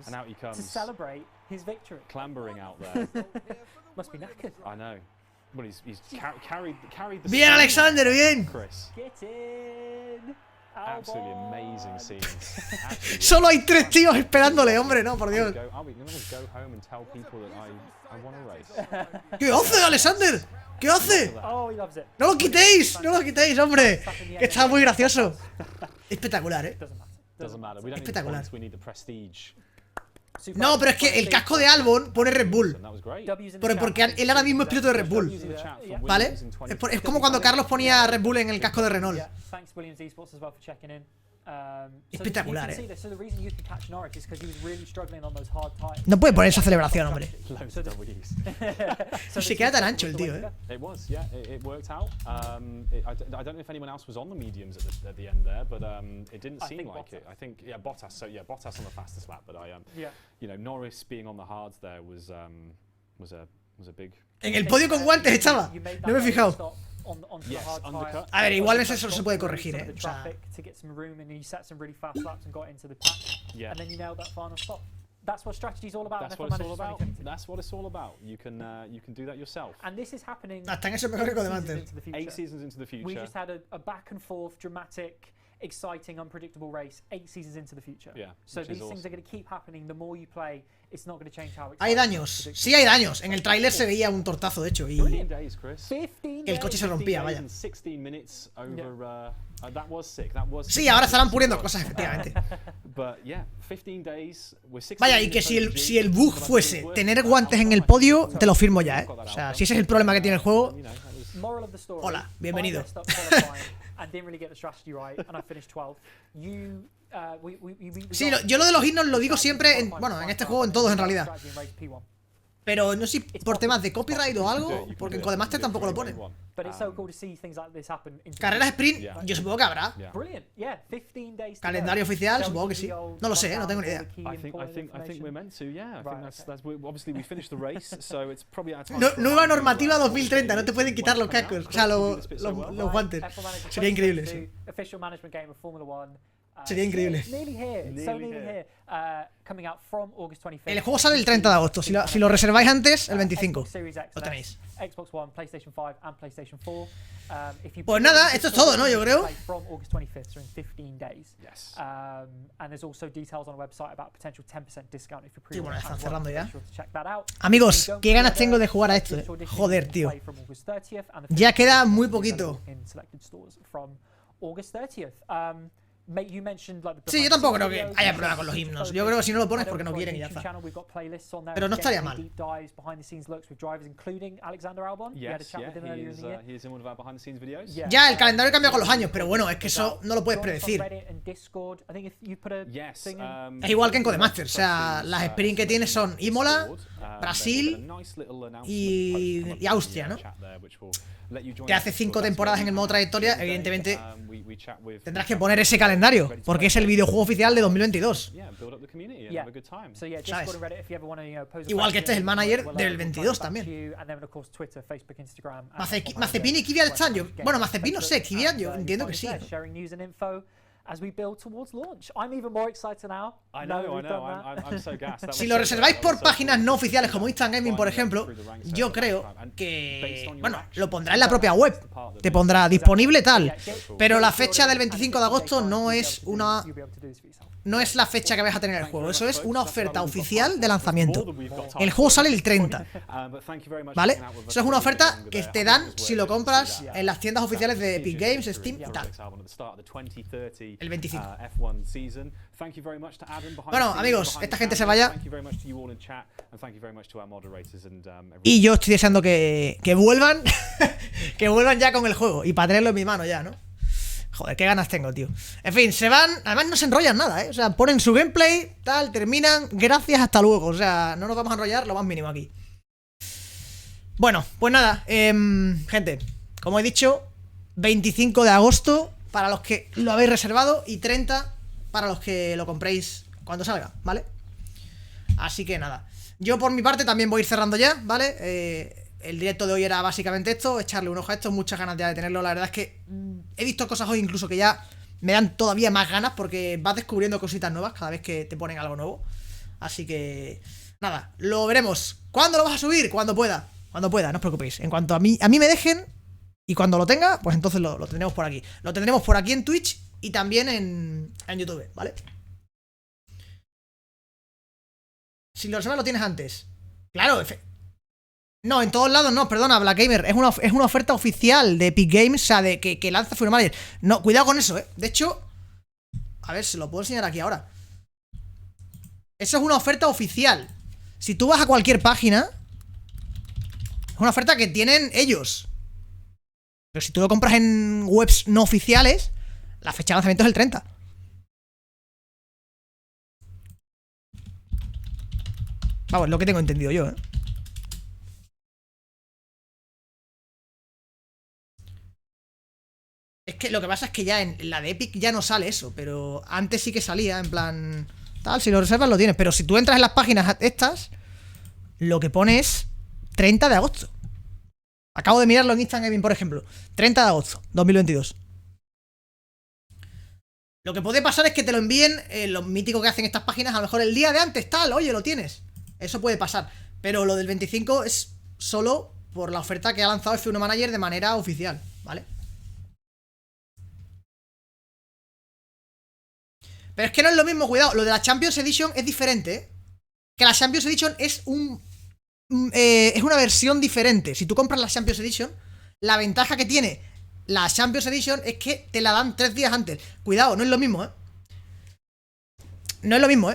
And out he comes. To celebrate his victory. Clambering out there. Must be knackered. I know. Well, he's carried the. Bien, Alexander, bien. Chris. Get in. Absolutely amazing scenes. Absolutely Solo hay 3 tíos esperándole, hombre, no, por I Dios. would go home and tell people that I want to race. ¿Qué hace, Alexander? ¿Qué hace? Oh, he loves it. ¡No lo quitéis! ¡No lo quitéis, hombre! Que está muy gracioso. Espectacular, ¿eh? Doesn't matter. We don't need the Espectacular. points, we need the prestige. No, pero es que el casco de Albon pone Red Bull. And that was great. Porque él ahora mismo es piloto de Red Bull. Using the chat from ¿Vale? Williams in 20. Es como cuando Carlos ponía Red Bull en el casco de Renault. Yeah, thanks Williams Esports as well for checking in. Espectacular, So the reason you could catch Norris is because he was really struggling on those hard tires. No puede poner esa celebración, hombre. Loads of W's. So Se the queda tan season ancho el was the tío, way to ¿eh? go. It was, yeah. It worked out. I don't know if anyone else was on the mediums at the end there, but it didn't I seem think like it. I think Bottas. So yeah, Bottas on the fastest lap, but Yeah. you know, Norris being on the hards there was a big. En el podio con guantes estaba. You made No me he that fijado. stop onto the Yes, hard undercut. tire. A ver, igual eso Got se puede through corregir, some of ¿eh? the O sea, traffic to get some room, and you set some really fast laps and got into the pack. Yeah. And then you nailed that final stop. That's what strategy's all about. That's in what F1 it's all Managers about. 2022. That's what it's all about. You can do that yourself. And this is happening hasta en eso es mejor que con 8 Demanter. seasons into the 8 future. seasons into the future. We just had a back and forth, dramatic, exciting, unpredictable race 8 seasons into the future. Yeah, So which these is things are awesome. going to keep happening. The more you play, it's not going to change how Hay exciting daños. and Sí hay daños. En el tráiler se veía un tortazo, de hecho. Y 15 days, Chris. 15 el coche se 15 rompía, days vaya. and 16 minutes over. That was sick. That was. Sí, 16 ahora estarán minutes puliendo of cosas, work. efectivamente. But yeah, 15 days. We're 16 Vaya, y que minutes si el over bug G, fuese but I tener think guantes en el podio, te lo firmo ya, ¿eh? O sea, si ese es el problema que tiene el juego. You know, that was- Moral of the story. Hola, bienvenido. I messed up qualifying and didn't really get the strategy right, and I finished 12th. You, we Sí, got- yo lo de los himnos lo digo siempre, bueno, en este juego, en todos en realidad. strategy in race P1. Pero no sé si por temas de copyright o algo, porque en Codemaster tampoco lo ponen. But it's so cool to see things like this happen. into the Carreras future. sprint, Yeah. yo supongo que habrá. Yeah. Brilliant, yeah. 15 days. to Calendario go. oficial, Shall we supongo que do sí. the old No lo sé, no tengo ni idea. rundown of all the key I think important we're information? meant to. Yeah, I think Right, that's obviously we finished the race, so it's probably our time. No- to nueva remind you, normativa 2030, no te pueden quitar los when it's cascos, coming o sea, out. los This bit so well. los guantes. F1 Manager Sería increíble 2022, Official management game of Formula 1. Sería increíble. It's nearly here. It's so Nearly nearly here. here. Coming out from August 25th. El juego sale el 30 de agosto, si lo reserváis antes, el 25. Xbox Series X, Lo tenéis. Xbox One, PlayStation 5 and PlayStation 4. If you Pues nada, esto es todo, ¿no? Yo creo. play From August 25th, so in 15 days. Yes. And there's also details on the website about potential 10% discount if you pre-order. Sí, bueno, están as well. cerrando ya. Make sure to check that out. Amigos, If you don't qué ganas pre-order, tengo de jugar a esto, Virtual Edition Joder, you can tío. play from August 30th, and the Ya queda physical muy edition is poquito. available in selected stores from August 30th. You mentioned, like, the Sí, yo behind tampoco the creo scenes que videos, haya you problema con los mentioned himnos. focus. Yo creo que si no lo pones Head porque no over to our quieren y ya YouTube está. channel, we've got playlists on there Pero no with estaría gameplay mal. deep dives, behind the scenes looks with drivers, including Alexander Albon. We had a Yes, chat yeah, with him earlier in the year. he is in one of our behind the scenes videos. Yeah. Ya, el calendario cambia con los años, pero bueno, es que eso no lo puedes Join us on predecir. Reddit and Discord. I think if you put a Yes. thing in- Es igual que en Codemaster, o sea, las sprints que tienes son Imola, Brasil y Austria, ¿no? Que hace 5 temporadas en el modo trayectoria, evidentemente tendrás que poner ese calendario, porque es el videojuego oficial de 2022. Yeah. So yeah, ¿Sabes? Discord and Reddit if you ever want to, pose a Igual que este es el question, manager we'll del try 22 to get back también. to you, and then of course Twitter, Facebook, Instagram. and Mazepin y Kvyat están, bueno, Mazepin no sé, Kvyat yo entiendo que sí. Sharing news and info as we build towards launch. I'm even more excited now. I now that know. we've done that. I'm so gassed. That Si was lo so reserváis good. That por was so páginas cool. no oficiales como Instant Gaming, por ejemplo, yo creo que, bueno, lo pondrá en la propia web. Te pondrá disponible tal. Pero la fecha del 25 de agosto no es una... You'll be able to do this for yourself. No es la fecha que vais a tener el juego, eso es una oferta oficial de lanzamiento. El juego sale el 30, ¿vale? Eso es una oferta que te dan si lo compras en las tiendas oficiales de Epic Games, Steam y tal. El 25. Bueno, amigos, esta gente se vaya. Y yo estoy deseando que vuelvan, que vuelvan ya con el juego y para tenerlo en mi mano ya, ¿no? Joder, qué ganas tengo, tío. En fin, se van. Además no se enrollan nada, ¿eh? O sea, ponen su gameplay, tal, terminan. Gracias, hasta luego. O sea, no nos vamos a enrollar lo más mínimo aquí. Bueno, pues nada. Gente, como he dicho, 25 de agosto para los que lo habéis reservado y 30 para los que lo compréis cuando salga, ¿vale? Así que nada. Yo por mi parte también voy a ir cerrando ya, ¿vale? El directo de hoy era básicamente esto, echarle un ojo a esto, muchas ganas ya de tenerlo. La verdad es que he visto cosas hoy incluso que ya me dan todavía más ganas porque vas descubriendo cositas nuevas cada vez que te ponen algo nuevo. Así que, nada, lo veremos. ¿Cuándo lo vas a subir? Cuando pueda, no os preocupéis. En cuanto a mí me dejen y cuando lo tenga, pues entonces lo tendremos por aquí. Lo tendremos por aquí en Twitch y también en YouTube, ¿vale? Si lo reservas lo tienes antes. Claro, no, en todos lados no, perdona, Black Gamer. Es una oferta oficial de Epic Games, o sea, de que lanza Football Manager. No, cuidado con eso, De hecho, a ver, se lo puedo enseñar aquí ahora. Eso es una oferta oficial. Si tú vas a cualquier página, es una oferta que tienen ellos. Pero si tú lo compras en webs no oficiales, la fecha de lanzamiento es el 30. Vamos, es lo que tengo entendido yo, Es que lo que pasa es que ya en la de Epic ya no sale eso, pero antes sí que salía, en plan... Tal, si lo reservas lo tienes, pero si tú entras en las páginas estas, lo que pone es 30 de agosto. Acabo de mirarlo en Instant Gaming, por ejemplo. 30 de agosto, 2022. Lo que puede pasar es que te lo envíen, lo mítico que hacen estas páginas, a lo mejor el día de antes, tal, oye, lo tienes. Eso puede pasar. Pero lo del 25 es solo por la oferta que ha lanzado el F1 Manager de manera oficial, ¿vale? Pero es que no es lo mismo, cuidado. Lo de la Champions Edition es diferente, Que la Champions Edition es es una versión diferente. Si tú compras la Champions Edition, la ventaja que tiene la Champions Edition es que te la dan 3 días antes. Cuidado, no es lo mismo, No es lo mismo,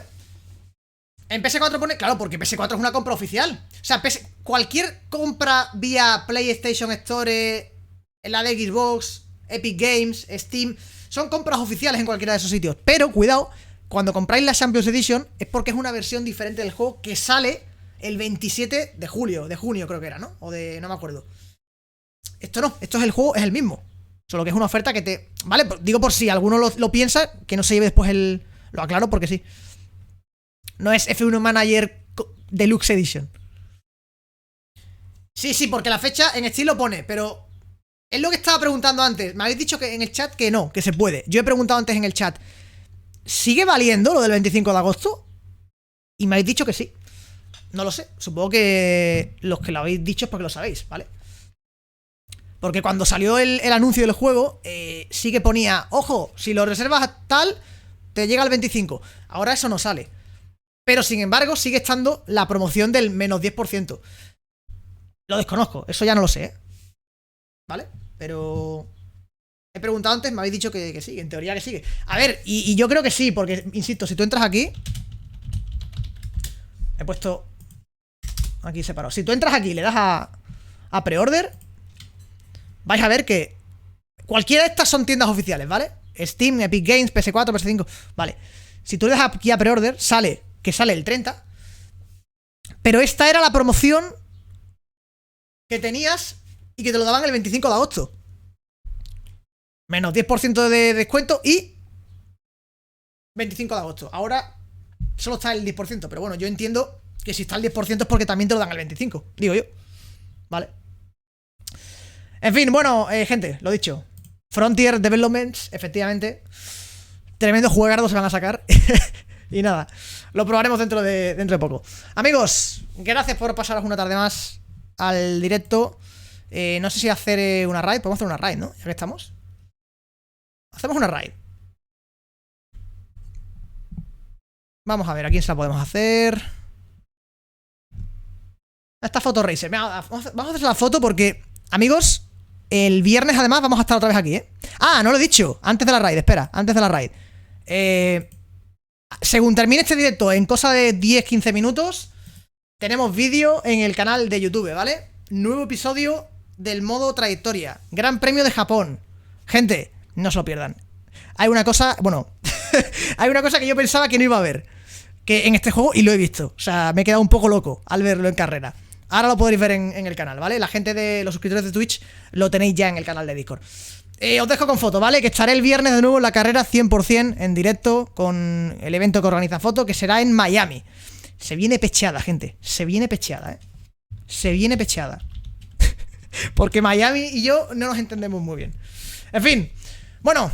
En PS4 pone... Claro, porque PS4 es una compra oficial. O sea, cualquier compra vía PlayStation Store, en la de Xbox, Epic Games, Steam, son compras oficiales en cualquiera de esos sitios. Pero, cuidado, cuando compráis la Champions Edition es porque es una versión diferente del juego que sale el 27 de julio, de junio creo que era, ¿no? O de... no me acuerdo. Esto no, esto es el juego, es el mismo. Solo que es una oferta que te... ¿Vale? Digo por si alguno lo piensa, que no se lleve después el... Lo aclaro porque sí. No es F1 Manager Deluxe Edition. Sí, porque la fecha en Steam lo pone, pero... Es lo que estaba preguntando antes. Me habéis dicho que en el chat que no, que se puede. Yo he preguntado antes en el chat, ¿sigue valiendo lo del 25 de agosto? Y me habéis dicho que sí. No lo sé. Supongo que los que lo habéis dicho es porque lo sabéis, ¿vale? Porque cuando salió el anuncio del juego, sí que ponía, ojo, si lo reservas tal, te llega el 25. Ahora eso no sale. Pero sin embargo, sigue estando la promoción del menos 10%. Lo desconozco, eso ya no lo sé, ¿vale? Pero... he preguntado antes, me habéis dicho que sigue, en teoría que sigue. A ver, y yo creo que sí, porque, insisto, si tú entras aquí... He puesto... aquí separado. Si tú entras aquí y le das a pre-order, vais a ver que cualquiera de estas son tiendas oficiales, ¿vale? Steam, Epic Games, PS4, PS5, vale. Si tú le das aquí a pre-order, sale que sale el 30. Pero esta era la promoción que tenías y que te lo daban el 25 de agosto. Menos 10% de descuento y 25 de agosto. Ahora solo está el 10%, pero bueno, yo entiendo que si está el 10% es porque también te lo dan el 25, digo yo. Vale. En fin, bueno, gente, lo dicho. Frontier Developments, efectivamente. Tremendo juegardo se van a sacar. Y nada, lo probaremos dentro de poco. Amigos, gracias por pasaros una tarde más al directo. No sé si hacer una raid. Podemos hacer una raid, ¿no? Ya que estamos. Hacemos una raid. Vamos a ver, ¿a quién se la podemos hacer? Esta foto racer. Vamos a hacer la foto porque, amigos, el viernes además vamos a estar otra vez aquí, Ah, no lo he dicho. Antes de la raid, espera. Antes de la raid. Según termine este directo, en cosa de 10-15 minutos, tenemos vídeo en el canal de YouTube, ¿vale? Nuevo episodio del modo trayectoria. Gran Premio de Japón. Gente, no se lo pierdan. Hay una cosa, bueno, hay una cosa que yo pensaba que no iba a ver, que en este juego, y lo he visto. O sea, me he quedado un poco loco al verlo en carrera. Ahora lo podréis ver en el canal, ¿vale? La gente de los suscriptores de Twitch lo tenéis ya en el canal de Discord. Os dejo con foto, ¿vale? Que estaré el viernes de nuevo en la carrera 100% en directo con el evento que organiza Foto, que será en Miami. Se viene pecheada, gente. Se viene pecheada, ¿eh? Se viene pecheada. Porque Miami y yo no nos entendemos muy bien. En fin. Bueno,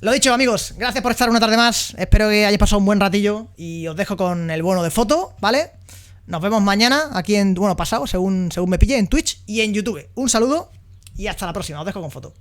lo dicho, amigos. Gracias por estar una tarde más. Espero que hayáis pasado un buen ratillo. Y os dejo con el bono de foto, ¿vale? Nos vemos mañana aquí en... Bueno, pasado, según me pille, en Twitch y en YouTube. Un saludo y hasta la próxima. Os dejo con foto.